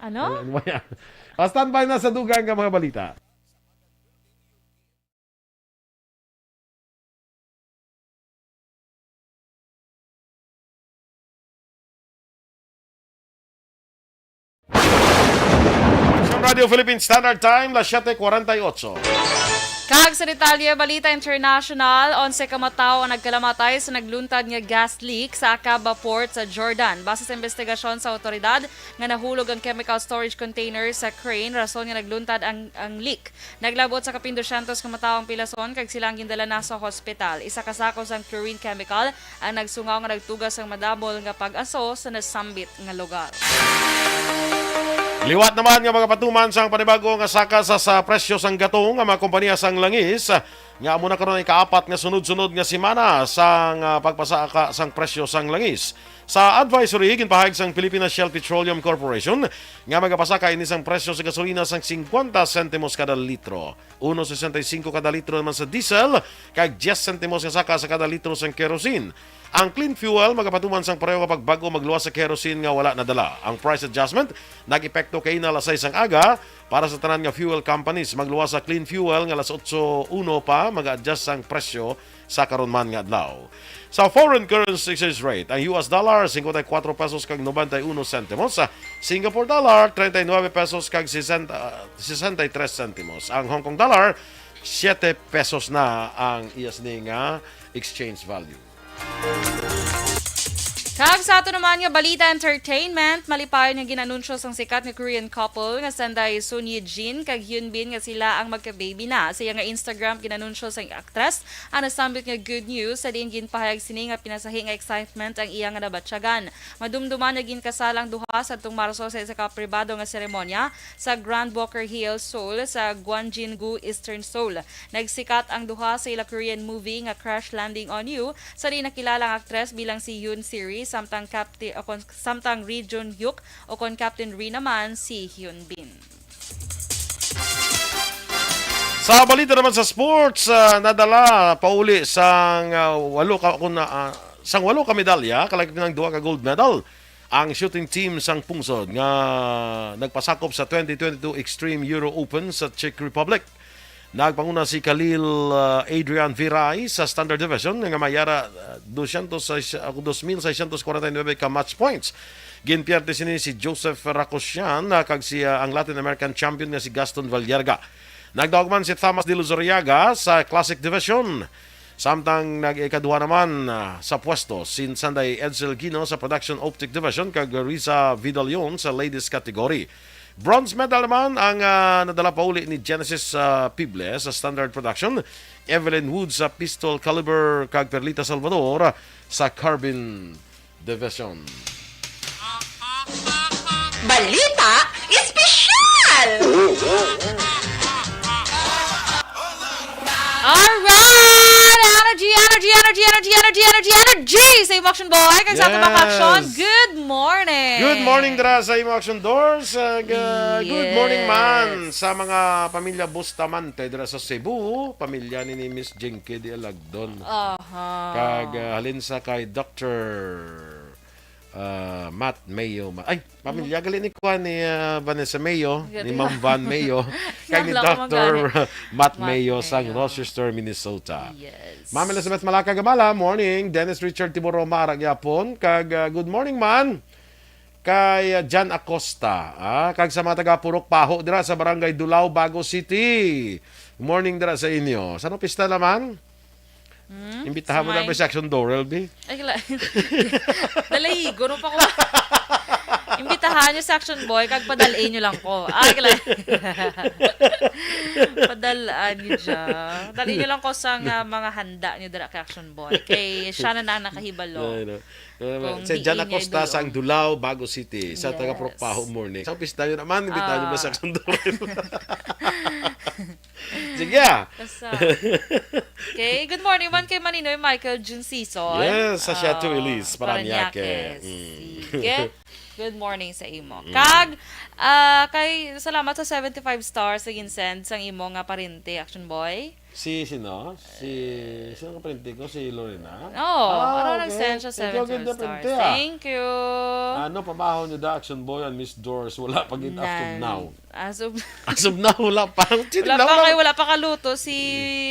Ano? Standby na sa dugang ka mga balita. Radio Philippine Standard Time, las 7:48. Kag sa detalye, Balita International, 11 ka matawo ang nagkalamatay sa nagluntad nga gas leak sa Aqaba Port sa Jordan. Base sa investigasyon sa otoridad, nga nahulog ang chemical storage container sa crane, rason nga nagluntad ang leak. Naglabot sa kapin 200 ka matawo ang pilason, kag silang gindala na sa hospital. Isa kasakos ang chlorine chemical ang nagsungaw nga nagtugas ang madabol nga pag-aso sa nasambit nga lugar. Liwat naman nga mga patuman sang panibago nga saka sa presyo sang gatong nga mga kompanya sang langis Nga mo na karon ay kaapat nga sunod-sunod nga semana sang pagpasaka sang presyo sang langis. Sa advisory ginpahayag sang Philippine Shell Petroleum Corporation nga magapasaka ini sang presyo sa gasolina sang 50 centimos kada litro. 1.65 kada litro naman sa diesel kag 10 centimos nga saka sa kada litro sang kerosene. Ang clean fuel magapatuman sang pareho kapag bago magluwas sa kerosene nga wala nadala. Ang price adjustment nag-epekto kay na alas 6 ang aga para sa tanan nga fuel companies. Magluwas sa clean fuel nga alas 8:01 pa mag-adjust ang presyo sa karon man nga adlaw. Sa foreign currency exchange rate, ang US dollar 54 pesos kag 91 centimos, sa Singapore dollar 39 pesos kag 63 centimos. Ang Hong Kong dollar 7 pesos na ang iyas ni nga exchange value. Kag sa ato naman nga balita entertainment, malipayon nga ginanunsyo sang sikat nga Korean couple nga sanday Son Ye-jin kag Hyun Bin nga sila ang magka-baby na. Sa iya nga Instagram ginanunsyo sang aktres ang nasambit nga good news sa diin ginpahayag sini nga pinasahi nga excitement ang iya nga nabatsyagan. Madumduman nga ginkasalang duha sa tong Marso sa isa ka pribado nga seremonya sa Grand Walker Hill, Seoul sa Gwangjin-gu, Eastern Seoul. Nagsikat ang duha sa ila Korean movie nga Crash Landing on You sa di nakilalang aktres bilang si Yoon Siri samtang Ri Jun Hyuk o kon Captain Ri naman si Hyun Bin. Sa balita naman sa sports, nadala pauli sang sang 8 ka medalya kalagit ng 2 ka gold medal ang shooting team sang pungsod nga nagpasakop sa 2022 Extreme Euro Open sa Czech Republic. Nagpanguna si Khalil Adrian Viray sa Standard Division nga mayara 2,649 ka match points. Ginpierte sini si Joseph Rakosyan kag si ang Latin American champion nga si Gaston Vallarga. Nagdawagman si Thomas de Luzuriaga sa Classic Division. Samtang nag-ikaduha naman sa pwesto si Sanday Edsel Gino sa Production Optic Division kag Risa Vidalion sa Ladies category. Bronze medal naman ang nadala pauli ni Genesis Pible sa Standard Production, Evelyn Woods sa Pistol Caliber kag Perlita Salvador sa Carbine Division. Balita espesyal! Alright! Energy! Sa imo action boy, kag sa ato mga action, good morning! Good morning dira sa imo action doors. Good Yes. morning man sa mga pamilya Bustamante dira sa Cebu, pamilya ni Miss Jinky de Alagdon. Kag halin sa kay Dr. Matt Mayo. Ay, pamilya gali ni Juan ni Vanessa Mayo, ni Ma'am Van Mayo, kag ni Nalala ko Dr. Matt Mayo Mayo. sa Rochester, Minnesota. Yes. Mamela sa Malaka Gamala, morning. Dennis Richard Tiboro Marag Yapon, kag good morning man. Kay Jan Acosta, kag sa mga taga Purok Paho dira sa Barangay Dulao, Bago City. Good morning dira sa inyo. Saan ang pista naman? Imbitahan mo na ba sa Action Door, LB? Ay, kala. Dalahigo, no pa ko. Imbitahan nyo sa Action Boy, kag padalain nyo lang ko. Ay, kala. Padalaan nyo dyan. Dalhin nyo lang ko sa mga handa nyo dara kay Action Boy. Kay siya na ang nakahibalo. Kung Sa Jan diin niya Acosta idolo. sa Dulao, Bago City. Sa Yes. taga Purok Paho, morning. Sa pista nyo naman, imbitahan nyo ba sa Action Door? Sige Basta. Okay, good morning man kay Maninoy Michael Jun Season. Yes, sa Chateau Elise, Paranaque. Sige. Good morning sa imo. Kag, kay salamat sa 75 stars sa ginsend sang imo nga parente, Action Boy. Sino ka printe ko? Si Lorena? Ano nag-send siya 75 stars. Thank you. Ano, pabaho nyo da, Action Boy and Miss Doors. Wala pag it as of now. As of, As of now, wala pa. wala pa kaluto si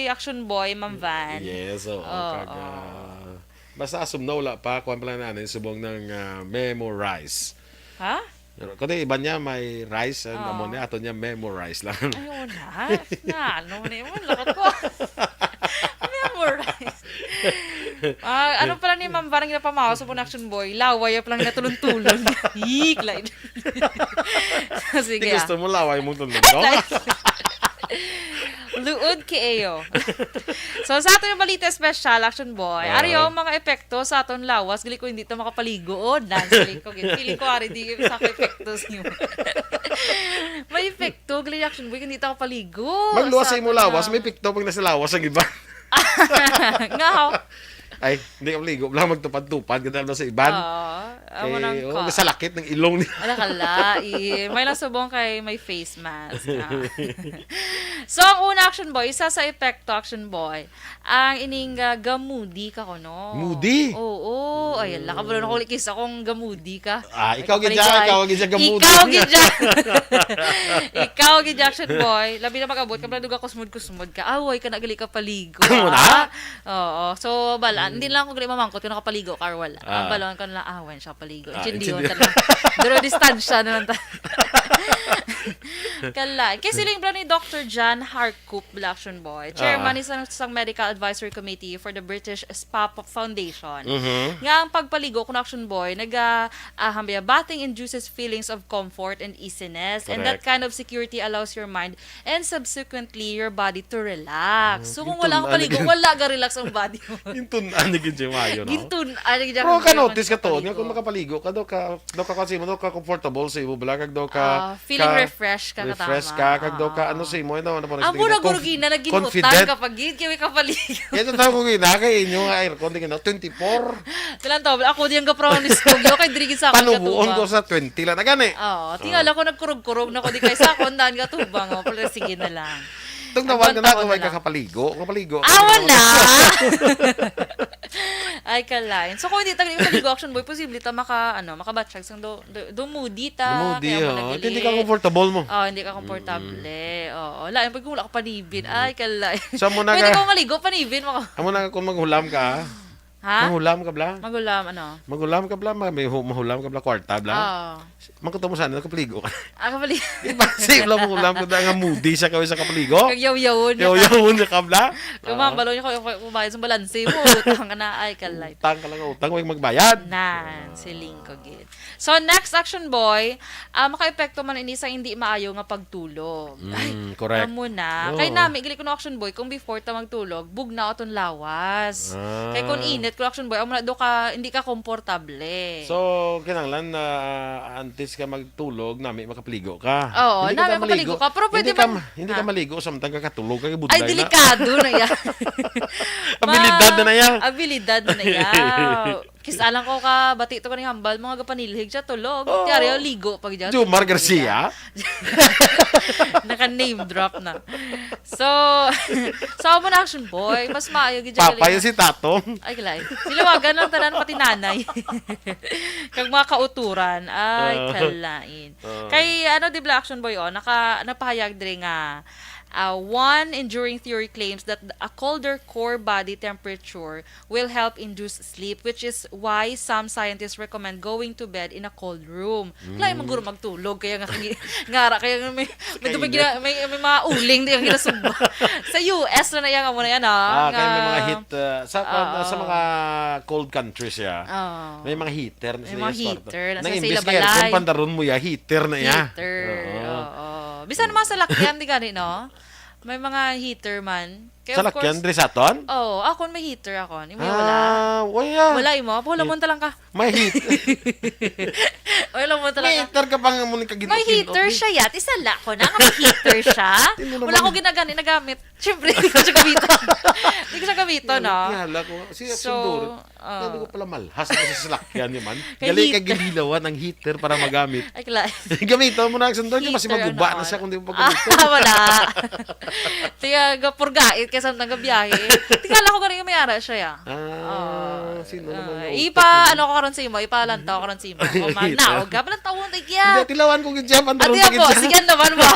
Action Boy, Ma'am Van. Yes, oo. Oo. Basta as of now, wala pa. Kuha pala natin, subong ng memorize. Ha? Kundi iba niya may rice and ammonia, ato niya memorize lang. Ayun na. Ano na yun? Lakot ko. Memorize. Ano pala ni Ma'am Varang ginapamawa sa Action Boy? Laway pa lang natulon-tulon. Hiklay. Sige. Di gusto mo laway mong tulong. Luod kiyo. So sa ato yung balita special, Action Boy, ari yung mga epekto sa aton lawas, gali ko hindi to makapaligood. Feeling ko ari di sa epekto niyo. May epekto gali action boy, hindi ta ako paligo. Magluwas sa Sabi imo lawas, niya. may pikto pag nasa lawas ang iba. Nga ho. Ay, hindi ka maligo. Lang magtupad-tupad. Ganda na sa iban. Amo nang ko. Sa lakit ng ilong niya. Ala kala, may lang subong kay may face mask. So, ang una action boy, isa sa epekto action boy, ang ining gamudi ka ko, no? Moody? Oo. Ay, ala ka ba na kulikis akong gamudi ka? Ikaw gidya, ikaw gidya gamudi. Ikaw gidya. Ikaw gidya action boy. Labi na magabot ka, duga kusmud-kusmud ka. Away ka na gali ka paligo. Na? Oo. So, balaan. Hindi lang ako gali mamangkot kung nakapaligo ka or wala. Ang balaan ko na awan siya paligo. Intindiyon ta lang. Pero distansya na lang ta. Kala. Kasi siling ni Dr. John Harkup, Action Boy. Chairman isang Medical Advisory Committee for the British SPAP Foundation. Nga ang pagpaligo kung Action Boy, bathing induces feelings of comfort and easiness. And that kind of security allows your mind and subsequently your body to relax. So kung wala kang paligo, wala ka relax ang body mo. Gintun, ano gintun mayo, no? Gintun, Pero ka notice ka to, nga kung makapaligo ka, daw ka kasi mo, daw ka comfortable sa imo, bala, kag daw ka, feeling refresh ka katama. refresh ka, kag daw ka, ano sa imo, ano po Ang muna gurugina, naginutan kapag kami kapaligo. Ito tawag ko gina, kay inyo nga aircon, di 24. Silang tawag, ako diyang kaprawan ni Stugyo, kay Drigin sa akin Panubuon ko sa 20 lang, nagani. Oo, tingala ko nagkurog-kurog na ko, di kay sa akong daan katubang, pero sige na lang. Itong nawag na kung may kakapaligo, Awan na! Ay, kalain. So, kung hindi tagal yung paligo action boy, posible ta makabatsyag sang dumudi ta. Dumudi, kaya oh. managili. Hindi ka comfortable mo. Oh, hindi ka komportable. Oo. Lain, pag wala ka panibin. Ay, kalain. Sa mo na Pwede ka- ko maligo, panibin mo. Amo na kung maghulam ka, Ha? Mahulam ka bla? Magulam, ano? Maghulam ka bla, may mahulam ka bla kwarta bla. Oo. Magkuto mo sana kapaligo ka. Ako pali. Iba save lang mahulam ko nga moody sa kaway sa kapaligo. Kagyaw-yawon. Yo ka bla. Kumabalo niya ko kumayad sa balanse mo. Utang ka na. Ay, kalay. Utang ka lang utang, huwag magbayad. Nan, si Lingko gid. So, next action boy, maka-epekto man ini sa hindi maayo nga pagtulog. Ay, correct. alam mo na. Oo. Kay nami, gali ko na action boy, kung before ta magtulog, bugna aton lawas. Kay kung init, kung action boy, amo na do ka, hindi ka komportable. So, kinanglan na antes ka magtulog, nami makapaligo ka. Oo, Hindi nami ka makapaligo ka, pero pwede hindi man- Hindi ka Ha? maligo, samtang ka katulog, kaya budlay Ay, delikado na yan. Abilidad na yan. Abilidad na yan. Kisalang ko ka, bati to ka ni Hambal, mga gapanilhig siya tulog. Oo. Tiyari, ligo pag dyan. Jomar Garcia. Naka-name drop na. So, sa mo na action boy, mas maayo gid Papa yun si Tatong. Ay, kalay. Silawagan lang tanan pati nanay. Kag mga kauturan. Ay, kalain. Kay, di ba action boy, napahayag din nga, one enduring theory claims that a colder core body temperature will help induce sleep, which is why some scientists recommend going to bed in a cold room. Kaya maguro magtulog, kaya ngara, kaya may mga uling di ang ginasumba. Sa US na yan, amo na yan, Kaya may mga heat, sa mga cold countries ya. May mga heater na May mga heater na sa imbis sila kaya balay. kung pandaron mo ya, heater na ya. Heater. Oo. Oo. Bisan naman sa lakyan, di gani, no? May mga heater man. Kaya Sa of course- lakyan, Drisaton? Oo, ako may heater ako. Imo wala. Wala. Wala imo. Pula mo talang ka. May heater. Wala mo May talang ka. heater ka pang muli ka May heater siya yat. Isala ko na. May heater siya. Tino Wala naman. ko nagamit. Siyempre, hindi ko siya gamiton. Hindi ko siya gamiton, no? Kala ko. Siya So, sundurot. Hindi ko pala malhas na sa salakyan naman. Kay Gali ka heater. gililawan ng heater para magamit. Ay, kala. Gamiton mo na ang sundurot kasi Heater, maguba ano, na siya kung di mo Ah, paggamit. wala. Tiga, gapurgait kasi sa biyahe. Tingala ko ganun yung mayara siya, ya. Sino naman? Ano ko karon sa imo, ipalantaw ko karon sa imo. O man na, o gabalan tawon tigya. Hindi, tilawan ko gidya. Pandaron Ati ko po, gidya. sige naman mo.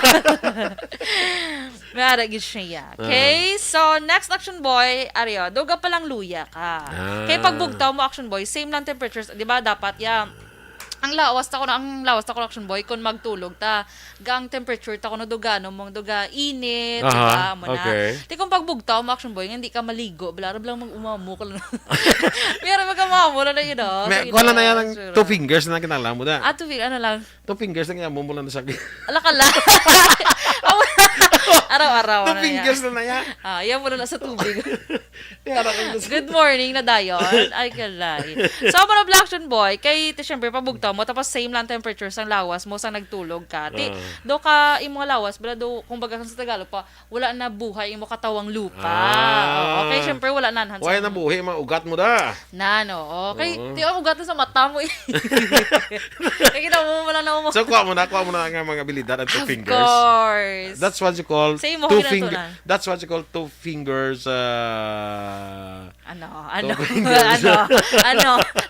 May ara gid siya. Okay? So, next action boy, Aryo, doga pa lang luya ka. Kaya pagbugtaw mo action boy, same lang temperatures, 'di ba? Dapat ang lawas ta ko action boy kun magtulog ta. Gang temperature ta ko no duga no mong duga init, di ba? Mo na. okay. Di kung pagbugtaw mo action boy, hindi ka maligo, blarab lang mag-umamo ka lang. Pero mag-umamo na yun, no? May kuha na yan ng 2 fingers na kinala mo da. Ano lang? 2 fingers na nga mo mula na sa akin. Ala ka lang. Araw-araw 2 na fingers yan. na yan. Yan mo na sa tubig. Yara ka na sa... Good morning na dayon. Ay, kalay. So, mga Black Action Boy, kay siyempre pabugtaw mo, tapos same lang temperature sang lawas mo, sang nagtulog ka. Do ka, yung mga lawas, bala do, kung baga sa Tagalog pa, wala na buhay, yung katawang lupa. Okay, siyempre, wala na. Why na buhi, mga ugat mo da. No. Okay, di ako ugat na sa mata mo eh. Kaya kita mo, wala na mo. So, kuha mo na nga mga abilidad at 2 Of fingers. course. That's what you call Same mo, 2 kinatunan. fingers. That's what you call 2 fingers. Ano? fingers.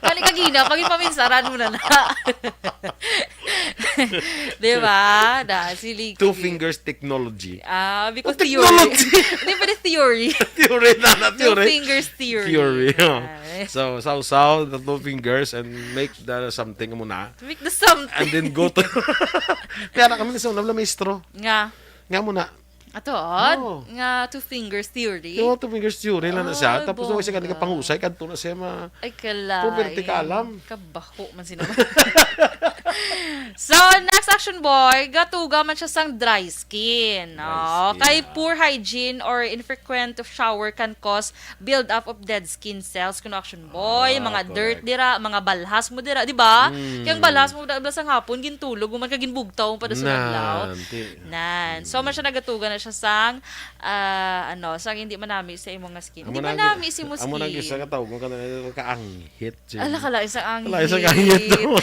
Kali kagina, pag ipaminsaran mo na. Diba? Sili. 2 fingers technology. Because technology. theory. Hindi pa theory. Theory na 2 theory. fingers theory. Theory. Ay. So, saw the 2 fingers and make the something muna. Make the something. And then go to... Kaya na kami sa unang lamistro. Nga muna. Ato, nga 2 fingers theory. Yung 2 fingers theory lang na siya. Ay, Tapos nung isa ka bongga. pangusay, kanto na siya Ay, kalay. Puberty ka alam. Kabaho man sinabi. So, next action boy, gatuga man siya sang dry skin. Dry skin, Kay poor hygiene or infrequent shower can cause build up of dead skin cells kuno action boy, mga dirt correct. dira, mga balhas mo dira, di ba? Kaya ang balhas mo dira sang hapon gintulog, man ka ginbugtaw pa sa adlaw. Nan. So, man siya nagatuga na siya sang sang hindi manami sa imong nga skin. Hindi manami sa imong skin. Amo nang isa ka tawag mo ka na kaanghit. Ala kala isang angit. Wala isang kaanghit mo.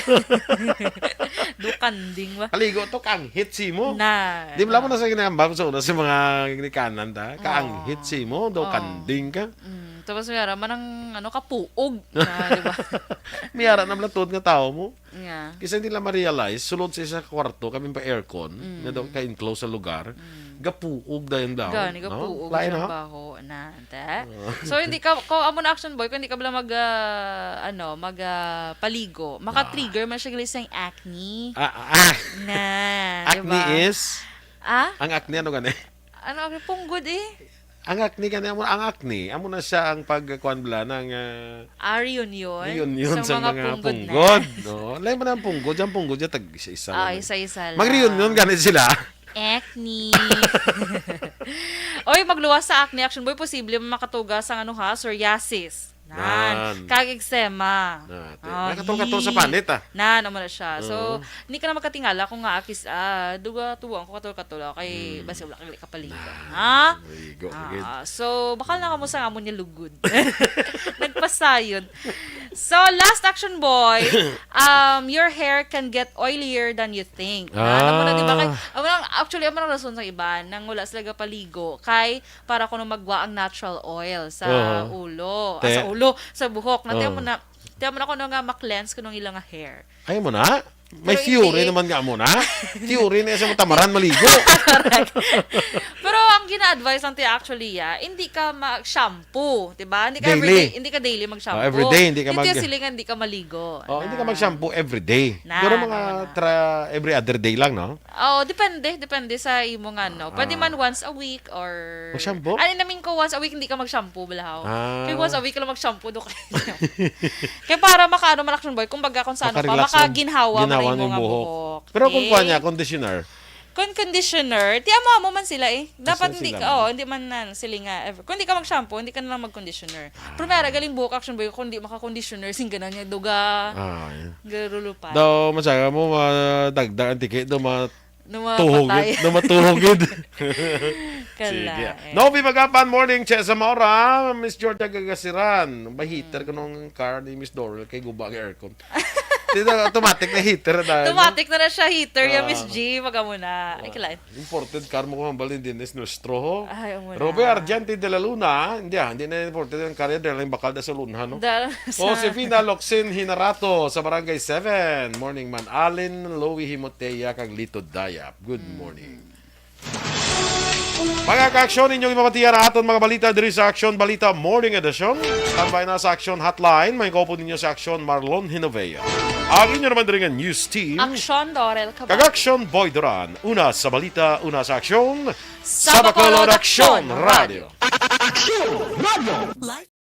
Dukanding ba? Kaligo to kaanghit si mo. Na. Di ba mo na sa ginambang sa una sa mga kanan ta? Kaanghit si mo, do kanding ka. Tapos mayara man ang kapuog na, di ba? Miyara na blatod nga tao mo. Yeah. Kasi hindi lang ma-realize, sulod sa isa kwarto, kami pa aircon, nga daw ka-enclose sa lugar, gapuog dahil daw. Gani kapuog Lain, siya ha? baho na. So hindi ka amo na action boy, kung hindi ka bala paligo, maka-trigger man siya isang acne. Na, di Acne ba? is? Ang acne ano gani? Ano, punggod eh. Ang acne gani ang acne, amo na siya ang pagkuan bla ng Yun. yun sa mga punggod. No, lain mo na ang punggod, ang punggod ya tag isa-isa. Isa-isa lang. Mag-reunion gani sila. Acne. Oy, magluwas sa acne action boy, posible makatugas ang psoriasis. Kag-eczema. Nakatong-katong sa panit Naman na siya. So, hindi ka na magkatingala kung nga akis, tubuan ko katol-katol kay basi wala kang kapaligo. Ha? So, bakal na kamo sa amon niya lugod. Nagpasayod. So, last action boy, your hair can get oilier than you think. Naman na, di ba? Actually, ang rason sa iba, nang wala sila paligo, kay para kuno magwa ang natural oil sa ulo. Sa ulo, sa buhok. Tiyan mo na ako nga ma-cleanse ko ng ilang hair. Ay mo na? May Pero theory hindi. naman nga mo na. Theory na sa tamaran maligo. Pero ang gina-advise natin actually, hindi ka mag-shampoo, 'di ba? Hindi ka Daily. everyday, hindi ka daily mag-shampoo. Everyday, hindi ka hindi ka maligo. Hindi ka mag-shampoo every day. Na, Pero mga every other day lang, no? Depende sa imo nga Pwede man once a week or Mag-shampoo? namin ko once a week hindi ka mag-shampoo balahaw. Kaya once a week ka lang mag-shampoo do ka. Kaya para makaano man action boy, kumbaga kung saan pa makaginhawa man ng nga buhok. buhok. Pero kung kuha niya, conditioner. Kung conditioner, mo man sila eh. Dapat hindi ka, hindi man sila nga ever. Kung hindi ka mag-shampoo, hindi ka na lang mag-conditioner. Primera, galing buhok action boy, kung hindi maka-conditioner, singganan niya, duga, garulupan. Daw, masaga mo, madagdag ang tiket, daw Patay. matuhugid. Kalay. No, Bimagapan morning, Chesa Maura, Miss Georgia Gagasiran. Bahiter ko nung car ni Miss Dorel kay Gubang Aircon. Automatic na heater na. Automatic na siya heater, yung Miss G, maga muna. Ay, kailan? Imported car mo kumambalin din is nuestro. Ay, muna. Robert Argenti de la Luna, hindi na imported ang car dahil lang bakal da sa Luna, no? Josefina Locsin Hinarato sa Barangay 7. Morning man. Alin Louie Himoteya kag Lito Dayap. Good morning. Mga ka-aksyon, inyong ipapatiyan na aton mga balita diri sa Action Balita Morning Edition. Standby na sa Action Hotline. May kaupo ninyo sa Action Marlon Hinovea. Ang inyo naman diri nga news team. Action Dorel Cabal. Kag-Action Boy Duran. Una sa balita, una sa aksyon. Sa Bacolod Action Radio. Action Radio.